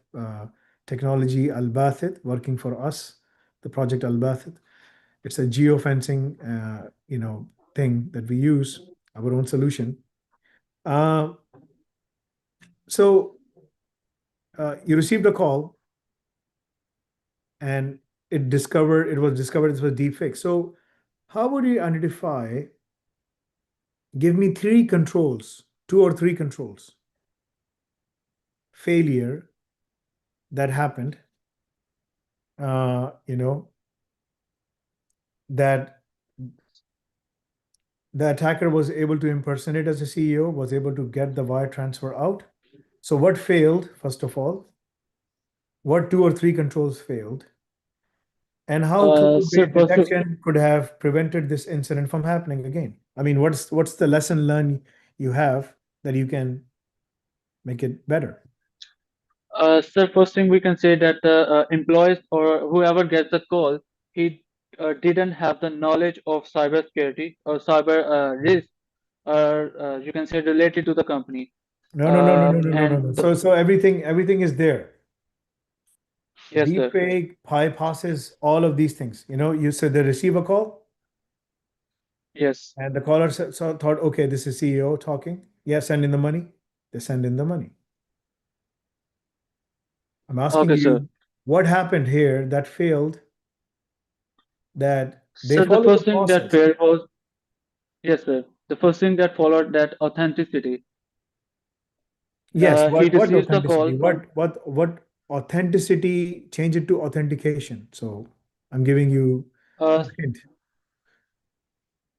technology, Al-Bathit, working for us, the project Al-Bathit. It's a geofencing, thing that we use, our own solution. Uh, so you received a call, and it was discovered this was deep fake. So how would you identify? Give me three controls, two or three controls, failure that happened, uh, you know, that the attacker was able to impersonate as a CEO, was able to get the wire transfer out. So what failed, first of all? What two or three controls failed? And how Sir, cloud-based first, detection could have prevented this incident from happening again? I mean, what's the lesson learned you have that you can make it better? sir, first thing we can say that the employees or whoever gets the call, he didn't have the knowledge of cybersecurity or cyber risk, or you can say related to the company. No, no, no, no, no, no, no, no, And no. the, So everything is there. yes, sir. Deepfake bypasses all of these things. You said they receive a call, Yes. and the caller thought, okay, this is CEO talking. Yeah, send in the money. They send in the money. I'm asking Okay, sir. you, what happened here that failed, that they So the followed the first thing that process? failed was, yes, sir. The first thing that followed that authenticity. Yes, He what receives the call authenticity? from. What authenticity? Change it to authentication. So I'm giving you Uh, a hint.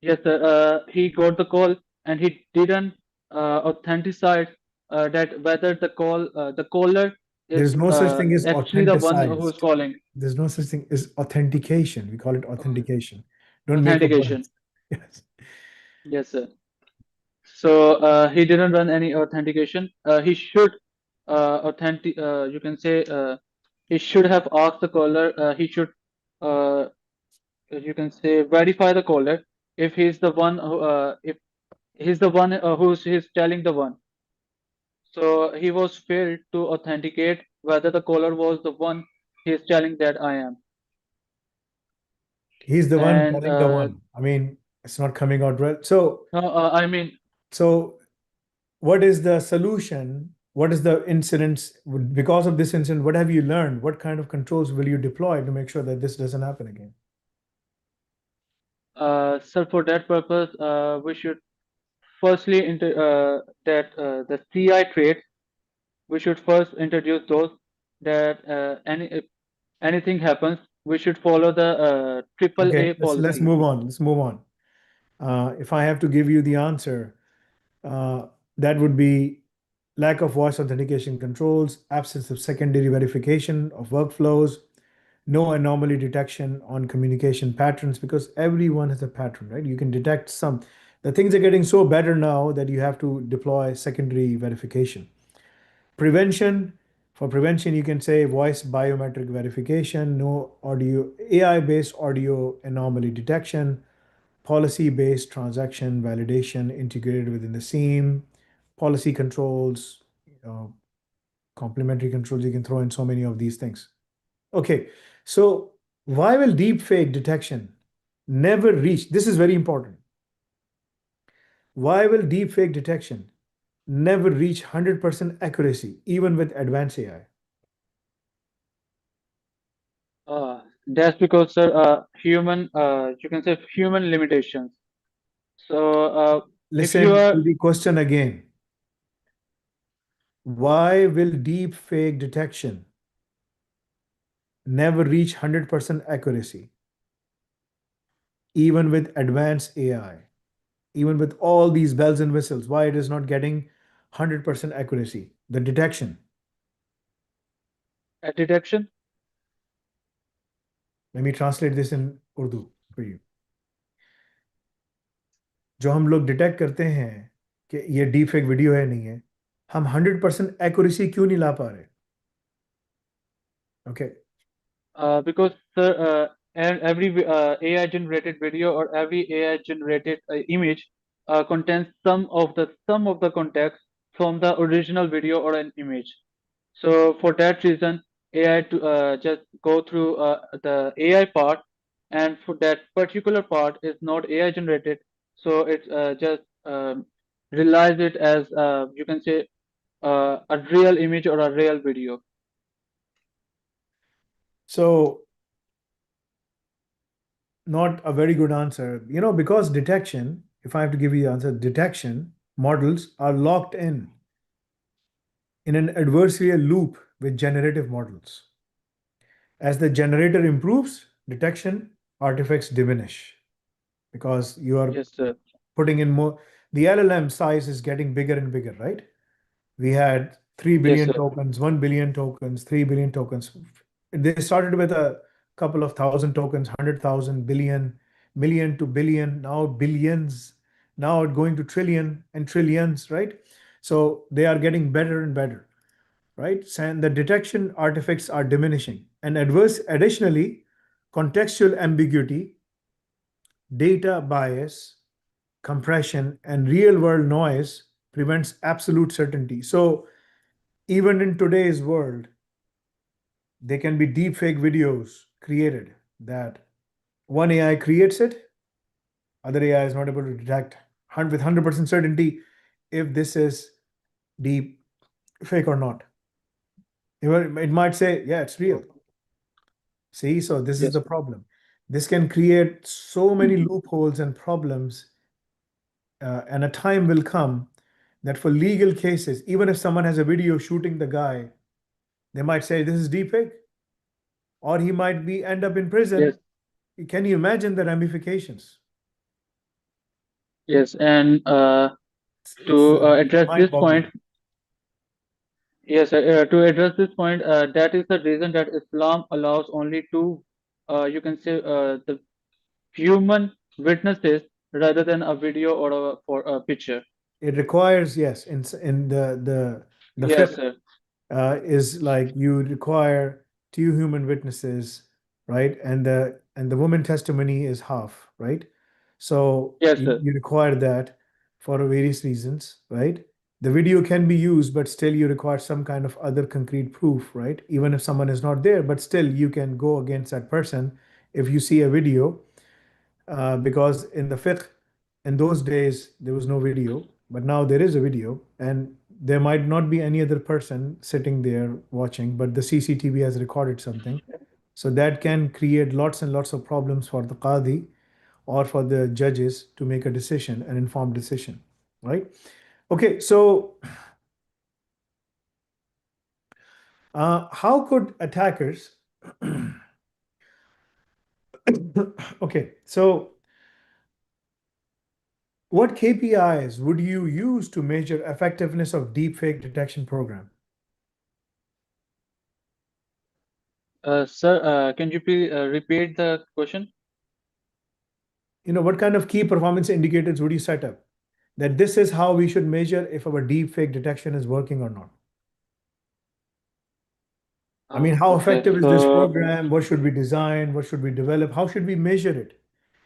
yes, sir. He got the call and he didn't authenticate that whether the caller There's is no such thing as actually the one who's authenticized. calling. There's no such thing as authentication. We call it authentication. Don't make up Authentication. words. Yes. Yes, sir. So he didn't run any authentication. He should authentic. You can say he should have asked the caller. He should uh, you can say verify the caller if he's the one who if he's the one who's he's telling the one. So he was failed to authenticate whether the caller was the one he's telling that I am. He's the one And telling the one. I mean, it's not coming out right. So, no, I mean, so what is the solution? What is the incidents? Because of this incident, what have you learned? What kind of controls will you deploy to make sure that this doesn't happen again? sir, for that purpose, we should firstly that the CI traits. We should first introduce those that if anything happens, we should follow the triple Okay, A let's policy. move on. Let's move on. If I have to give you the answer, uh, that would be lack of voice authentication controls, absence of secondary verification of workflows, no anomaly detection on communication patterns, because everyone has a pattern, right? You can detect some. The things are getting so better now that you have to deploy secondary verification. Prevention, for prevention, you can say voice biometric verification, no audio, AI-based audio anomaly detection, policy-based transaction validation integrated within the SIEM, policy controls, uh, complementary controls. You can throw in so many of these things. Okay, so why will deepfake detection never reach? This is very important. Why will deepfake detection never reach 100% accuracy, even with advanced AI? That's because, sir, human, you can say human limitations. So, if you Listen are, to the question again. Why will deepfake detection never reach 100% accuracy, even with advanced AI? Even with all these bells and whistles, why it is not getting 100% accuracy? the detection. At detection? Let me translate this in Urdu for you. जो हम लोग detect करते हैं कि ये deep fake video है नहीं है, हम 100% एक्यूरेसी क्यों नहीं ला पा रहे? Okay. Because sir, every AI generated video or every AI generated image contains some of the context from the original video or an image. So for that reason, AI to just go through the AI part, and for that particular part is not AI generated, so it just relies it as you can say a real image or a real video. So not a very good answer, because detection, if I have to give you the answer, detection models are locked in an adversarial loop with generative models. As the generator improves, detection artifacts diminish because you are Yes, sir. putting in more. The LLM size is getting bigger and bigger, right? We had 3 Yes, billion sir. tokens, 1 billion tokens, 3 billion tokens. They started with a couple of thousand tokens, 100,000, billion, million to billion, now billions, now going to trillion and trillions, right? So they are getting better and better, right? And the detection artifacts are diminishing. And additionally, contextual ambiguity, data bias, compression, and real world noise prevents absolute certainty. So even in today's world, there can be deep fake videos created that one AI creates it, other AI is not able to detect with 100% certainty if this is deep fake or not. It might say, yeah, it's real. See, so this is Yes. the problem. This can create so many loopholes and problems, and a time will come that for legal cases, even if someone has a video shooting the guy, they might say this is deepfake, or he might be end up in prison. Yes. Can you imagine the ramifications? Yes, and It's to address this point, mind-boggling. yes, to address this point, that is the reason that Islam allows only two, you can say, the human witnesses rather than a video or for a picture. It requires, yes, in the Yes, fiqh sir. is like you require two human witnesses, right? And the woman testimony is half, right? So Yes, you, sir. you require that for various reasons, right? The video can be used, but still you require some kind of other concrete proof, right? Even if someone is not there, but still you can go against that person if you see a video, because in the fiqh, in those days, there was no video, but now there is a video, and there might not be any other person sitting there watching, but the CCTV has recorded something. So that can create lots and lots of problems for the qadi or for the judges to make a decision, an informed decision, right? Okay, so how could attackers? Okay, so what KPIs would you use to measure effectiveness of deepfake detection program? Sir, can you please repeat the question? What kind of key performance indicators would you set up? That this is how we should measure if our deepfake detection is working or not. I mean, how Okay, effective is this so program? What should we design? What should we develop? How should we measure it?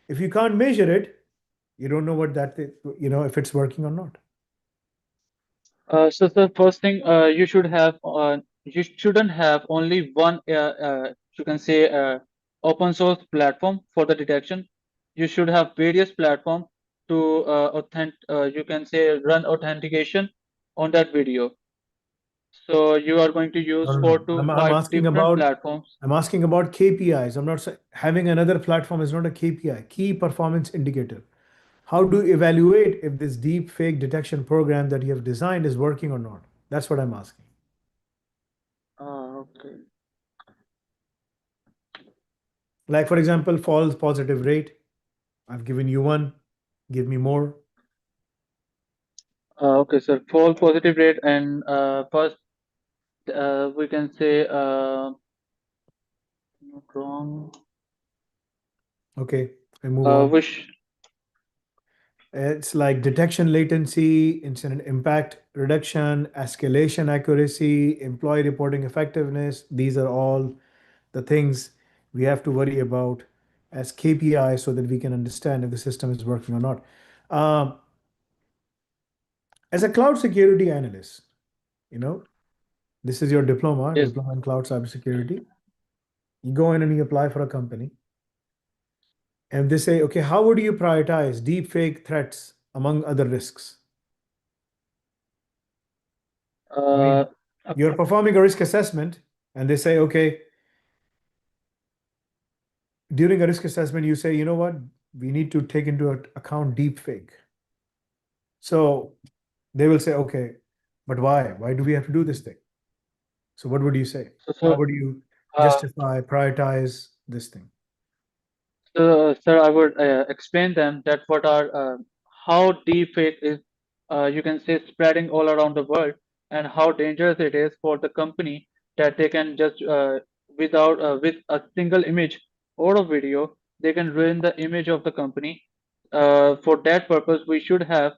If you can't measure it, you don't know what if it's working or not. So the first thing you shouldn't have only one you can say open source platform for the detection. You should have various platforms to you can say run authentication on that video. So you are going to No, use no, four no. to I'm five asking different about platforms. I'm asking about KPIs. I'm not having another platform is not a KPI, key performance indicator. How do you evaluate if this deep fake detection program that you have designed is working or not? That's what I'm asking. Okay. Like, for example, false positive rate. I've given you one, give me more. Okay, sir. False positive rate and first we can say not wrong. Okay, I move on. Which It's like detection latency, incident impact reduction, escalation accuracy, employee reporting effectiveness. These are all the things we have to worry about as KPI so that we can understand if the system is working or not. Um, as a cloud security analyst, you know, this is your diploma, yes, diploma in cloud cybersecurity. You go in and you apply for a company, and they say, okay, how would you prioritize deep fake threats among other risks? I uh, mean, you're performing a risk assessment, and they say, okay, during a risk assessment, you say, you know what, we need to take into account deep fake. So they will say, okay, but why? Why do we have to do this thing? So what would you say? so How sir, would you uh, justify, prioritize this thing? sir, I would explain them that what are how deepfake is, you can say, spreading all around the world, and how dangerous it is for the company that they can just without with a single image or a video, they can ruin the image of the company. For that purpose, we should have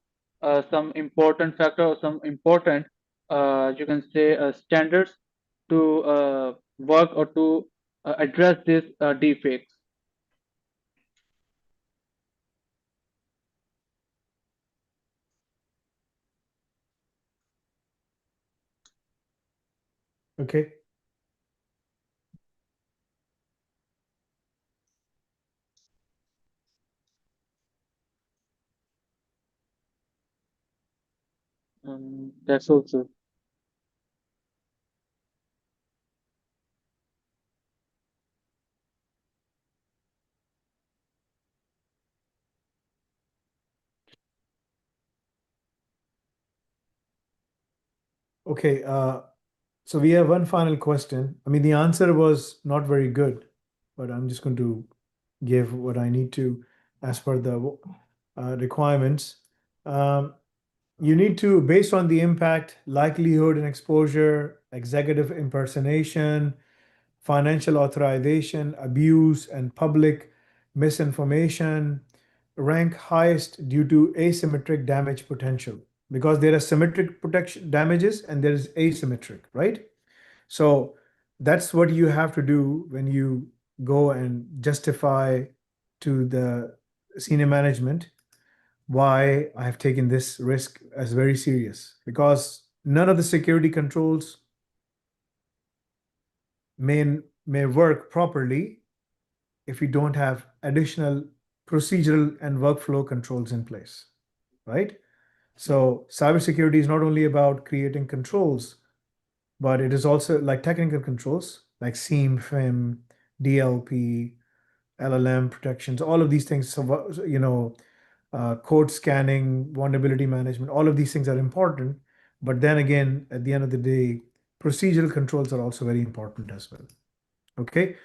some important factor or some important, you can say, standards to work or to address this deepfakes. Okay. That's also. Okay. So we have one final question. I mean, the answer was not very good, but I'm just going to give what I need to as per the requirements. Um, you need to, based on the impact, likelihood and exposure, executive impersonation, financial authorization, abuse, and public misinformation, rank highest due to asymmetric damage potential because there are symmetric protection damages and there is asymmetric, right? So that's what you have to do when you go and justify to the senior management why I have taken this risk as very serious because none of the security controls may work properly if we don't have additional procedural and workflow controls in place, right? So cybersecurity is not only about creating controls, but it is also like technical controls like SIEM, FIM, DLP, LLM protections, all of these things. So, code scanning, vulnerability management, all of these things are important. But then again, at the end of the day, procedural controls are also very important as well. Okay.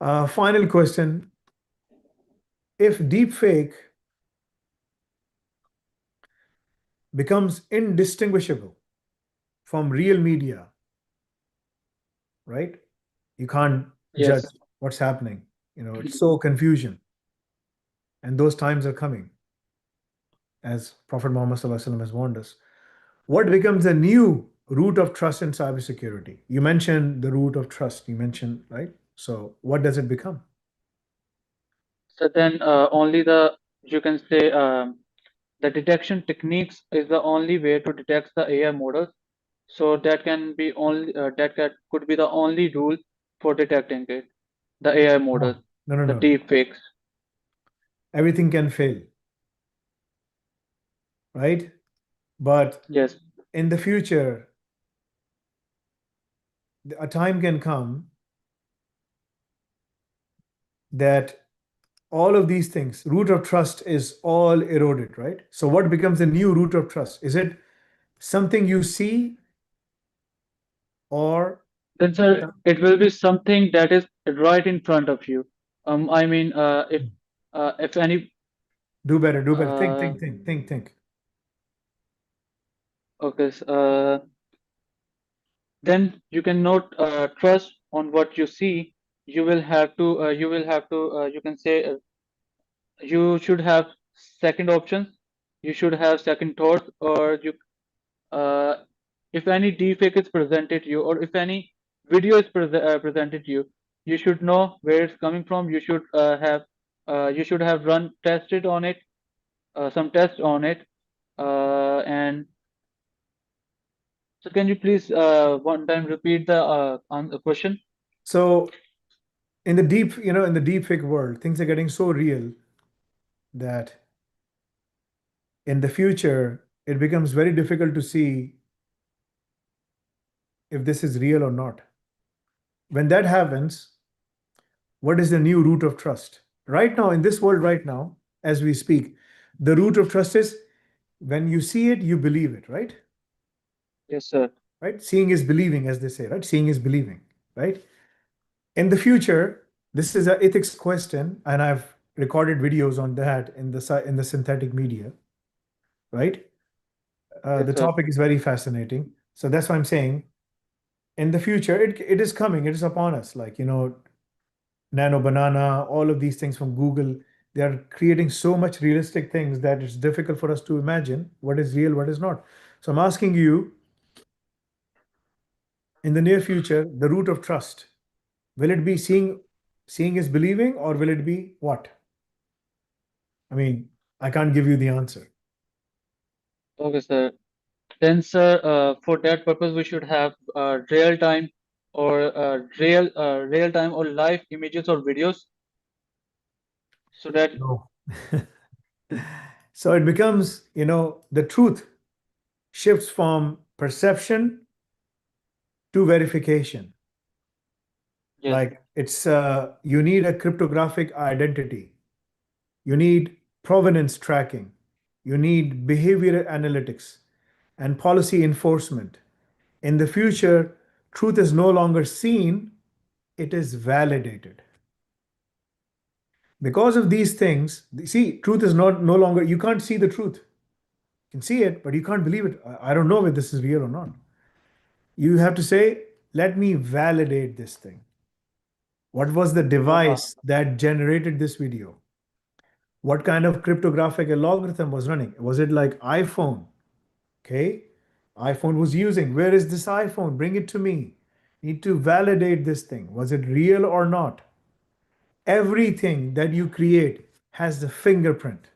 Final question. If deepfake becomes indistinguishable from real media, right? You can't judge Yes. what's happening. It's so confusion. And those times are coming, as Prophet Muhammad SAW has warned us. What becomes the new root of trust in cybersecurity? You mentioned the root of trust, you mentioned, right? So what does it become? So then only the, you can say, the detection techniques is the only way to detect the AI models. So that can be only could be the only rule for detecting it, the AI models, No, no, no, the no. deep fakes. Everything can fail, right? But Yes. in the future, a time can come that all of these things, root of trust is all eroded, right? So what becomes the new root of trust? Is it something you see or Then sir, it will be something that is right in front of you. I mean, if any, do better, do better. Think, uh, think, think, think, think. Okay. Then you cannot trust on what you see. You will have to. You will have to. You can say you should have second options. You should have second thoughts, or you. If any deepfake is presented to you, or if any video is presented to you, you should know where it's coming from. You should have. You should have run tested on it. Some tests on it. And so, can you please one time repeat the question? So in the in the deepfake world, things are getting so real that in the future, it becomes very difficult to see if this is real or not. When that happens, what is the new root of trust? Right now, in this world, right now, as we speak, the root of trust is when you see it, you believe it, right? Yes, sir. Right? Seeing is believing, as they say, right? Seeing is believing, right? In the future, this is an ethics question, and I've recorded videos on that in the synthetic media, right? Yes, The sir. topic is very fascinating. So that's why I'm saying in the future, it is coming, it is upon us. Like, Nano Banana, all of these things from Google, they are creating so much realistic things that it's difficult for us to imagine what is real, what is not. So I'm asking you, in the near future, the root of trust, will it be seeing is believing, or will it be what? I mean, I can't give you the answer. Okay, sir. Then, sir, for that purpose, we should have real time or live images or videos, so that No. So it becomes, the truth shifts from perception to verification. yes, Like you need a cryptographic identity. You need provenance tracking. You need behavior analytics and policy enforcement. In the future, truth is no longer seen, it is validated. Because of these things, see, truth is not no longer, you can't see the truth. You can see it, but you can't believe it. I don't know if this is real or not. You have to say, let me validate this thing. What was the uh, device that generated this video? What kind of cryptographic algorithm was running? Was it like iPhone? Okay. iPhone was using. Where is this iPhone? Bring it to me. Need to validate this thing. Was it real or not? Everything that you create has the fingerprint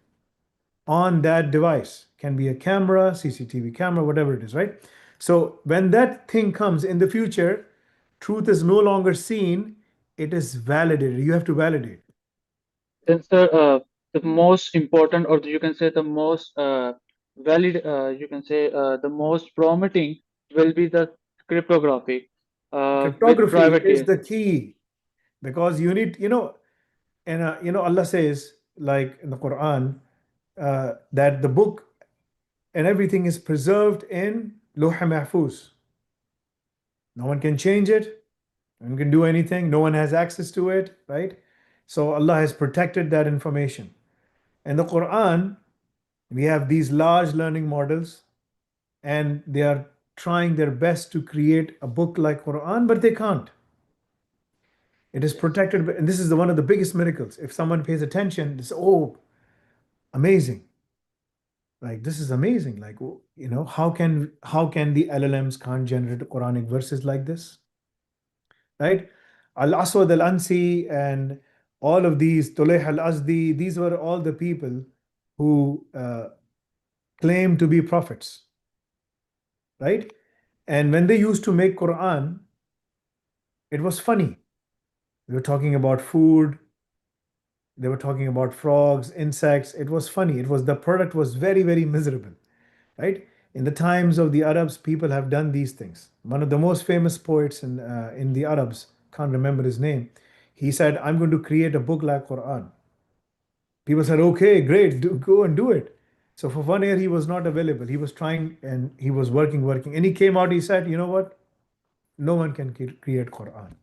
on that device. Can be a camera, CCTV camera, whatever it is, right? So when that thing comes in the future, truth is no longer seen, it is validated. You have to validate. then, sir, the most important, or you can say the most valid, you can say the most promising will be the cryptography with Cryptography private is keys. the key because you need, and Allah says, like in the Quran, that the book and everything is preserved in Lawh Mahfuz. No one can change it. No one can do anything. No one has access to it, right? So Allah has protected that information. In the Quran, we have these large learning models, and they are trying their best to create a book like Quran, but they can't. It is Yes. protected, and this is one of the biggest miracles. If someone pays attention, it's oh, amazing. Like this is amazing. Like how can the LLMs can't generate Quranic verses like this, right? Al Aswad Al Ansi and all of these Tuleh Al Azdi, these were all the people who claim to be prophets, right? And when they used to make Quran, it was funny. They were talking about food, they were talking about frogs, insects. It was funny. The product was very, very miserable, right? In the times of the Arabs, people have done these things. One of the most famous poets in the Arabs, can't remember his name, he said, I'm going to create a book like Quran. People said, okay, great, go and do it. So for 1 year, he was not available. He was trying and he was working. And he came out, he said, you know what? No one can create Quran.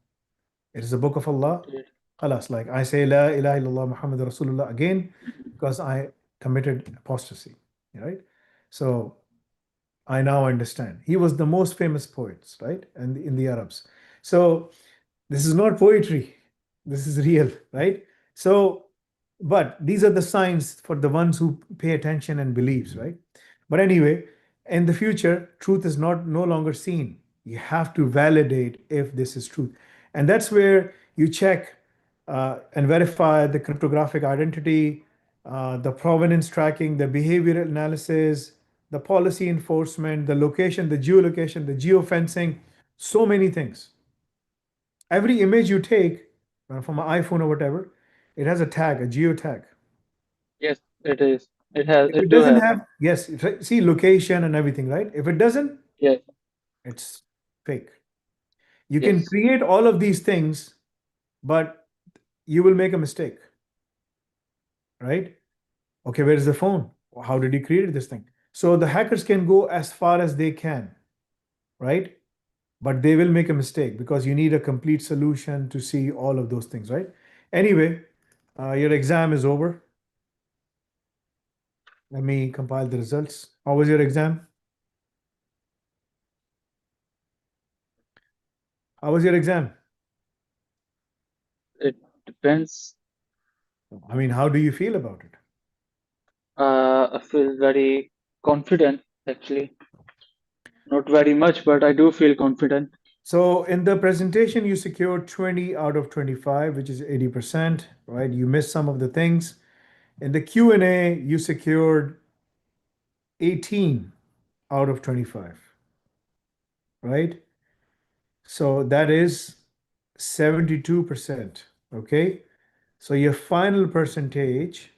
It is a book of Allah. Yes. Khalas, like I say, La ilaha illallah Muhammad Rasulullah again because I committed apostasy, right? So I now understand. He was the most famous poets, right? And in the Arabs. So this is not poetry. This is real, right? So, but these are the signs for the ones who pay attention and believes, right? But anyway, in the future, truth is not no longer seen. You have to validate if this is truth. And that's where you check and verify the cryptographic identity, the provenance tracking, the behavioral analysis, the policy enforcement, the location, the geolocation, the geofencing, so many things. Every image you take from an iPhone or whatever, it has a tag, a geo tag. Yes, it is. It has. If It it do doesn't have. have, yes, see location and everything, right? If it doesn't, Yes. it's fake. You can Yes. create all of these things, but you will make a mistake, right? Okay, where is the phone? How did he create this thing? So the hackers can go as far as they can, right? But they will make a mistake because you need a complete solution to see all of those things, right? Anyway, your exam is over. Let me compile the results. How was your exam? How was your exam? It depends. I mean, how do you feel about it? I feel very confident, actually. Not very much, but I do feel confident. So in the presentation, you secured 20 out of 25, which is 80%, right? You missed some of the things. In the Q&A, you secured 18 out of 25, right? So that is 72%, okay? So your final percentage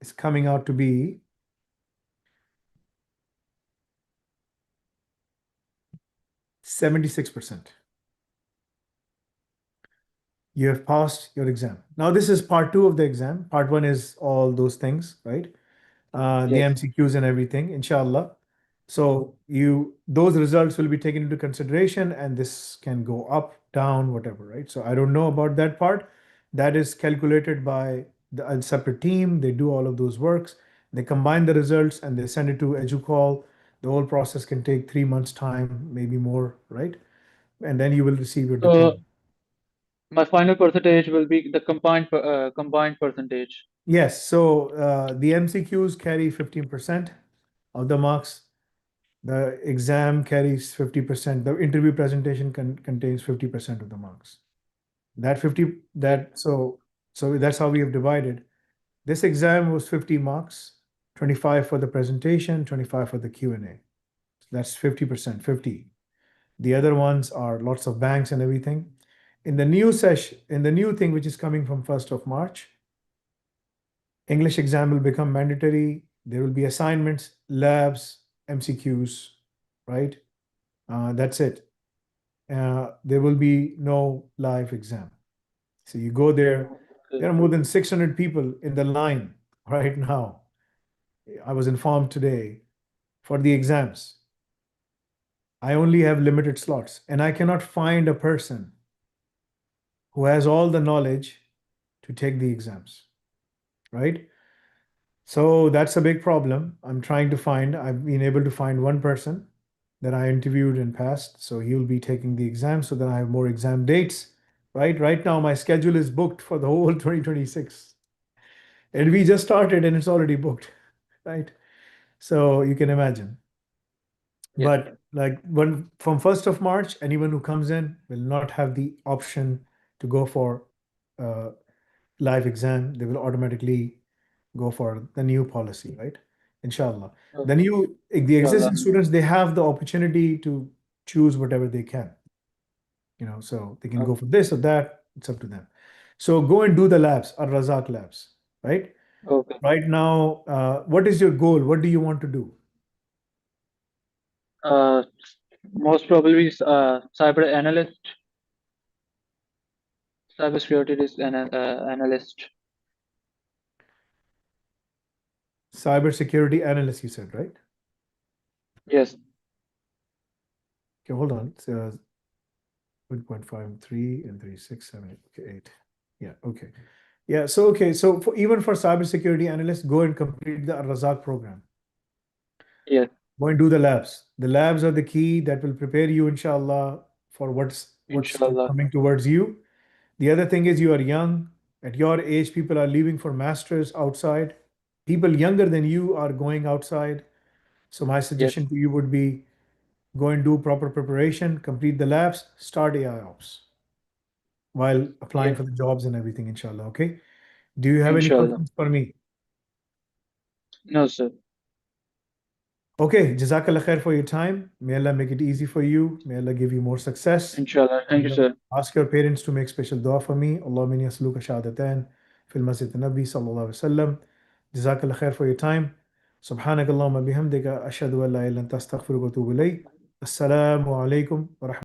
is coming out to be 76%. You have passed your exam. Now, this is part two of the exam. Part one is all those things, right? The Yes. MCQs and everything, inshallah. So those results will be taken into consideration, and this can go up, down, whatever, right? So I don't know about that part. That is calculated by a separate team. They do all of those works. They combine the results and they send it to EduQual. The whole process can take 3 months' time, maybe more, right? And then you will receive your diploma. So my final percentage will be the combined percentage. Yes, so the MCQs carry 15% of the marks. The exam carries 50%. The interview presentation contains 50% of the marks. That 50 Yes. that so that's how we have divided. This exam was 50 marks, 25 for the presentation, 25 for the Q&A. That's 50%, 50. The other ones are lots of banks and everything. In the new thing which is coming from 1st of March, English exam will become mandatory. There will be assignments, labs, MCQs, right? That's it. There will be no live exam. So you go there. Okay. There are more than 600 people in the line right now. I was informed today for the exams. I only have limited slots, and I cannot find a person who has all the knowledge to take the exams, right? So that's a big problem. I've been able to find one person that I interviewed and passed. So he'll be taking the exam so that I have more exam dates, right? Right now, my schedule is booked for the whole 2026. And we just started and it's already booked, right? So you can imagine. Yes. But like from 1st of March, anyone who comes in will not have the option to go for uh, live exam. They will automatically go for the new policy, right? Inshallah. Okay. The Inshallah. existing students, they have the opportunity to choose whatever they can, so they can go Okay. for this or that. It's up to them. So go and do the labs, or Razak labs, right? Okay. Right now, what is your goal? What do you want to do? Uh, Most probably cyber analyst, cybersecurity risk analyst. Cybersecurity analyst, you said, right? Yes. Okay, hold on. It's 1.5, 3, and 3, 6, 7, 8. Okay, 8. Yeah, okay. Yeah, so okay, so even for cybersecurity analysts, go and complete the Ar-Razak program. Yes, Go and do the labs. The labs are the key that will prepare you, inshallah, for what's inshallah. coming towards you. The other thing is you are young. At your age, people are leaving for masters outside. People younger than you are going outside. So my Yes, suggestion to you would be go and do proper preparation, complete the labs, start AI ops while applying yes, for the jobs and everything, inshallah. Okay. Do you have any inshallah. questions for me? No, sir. Okay, Jazakallah khair for your time. May Allah make it easy for you. May Allah give you more success. Inshallah. Thank you, sir. Ask your parents to make special dua for me. Allahumma inni as'aluka shahadatan fil masjid nabi sallallahu alaihi wasallam. Jazakallah khair for your time. Subhanakallahumma bihamdika ashhadu an la ilaha illa anta astaghfiruka wa atubu ilayk. Assalamu alaikum wa rahmatullahi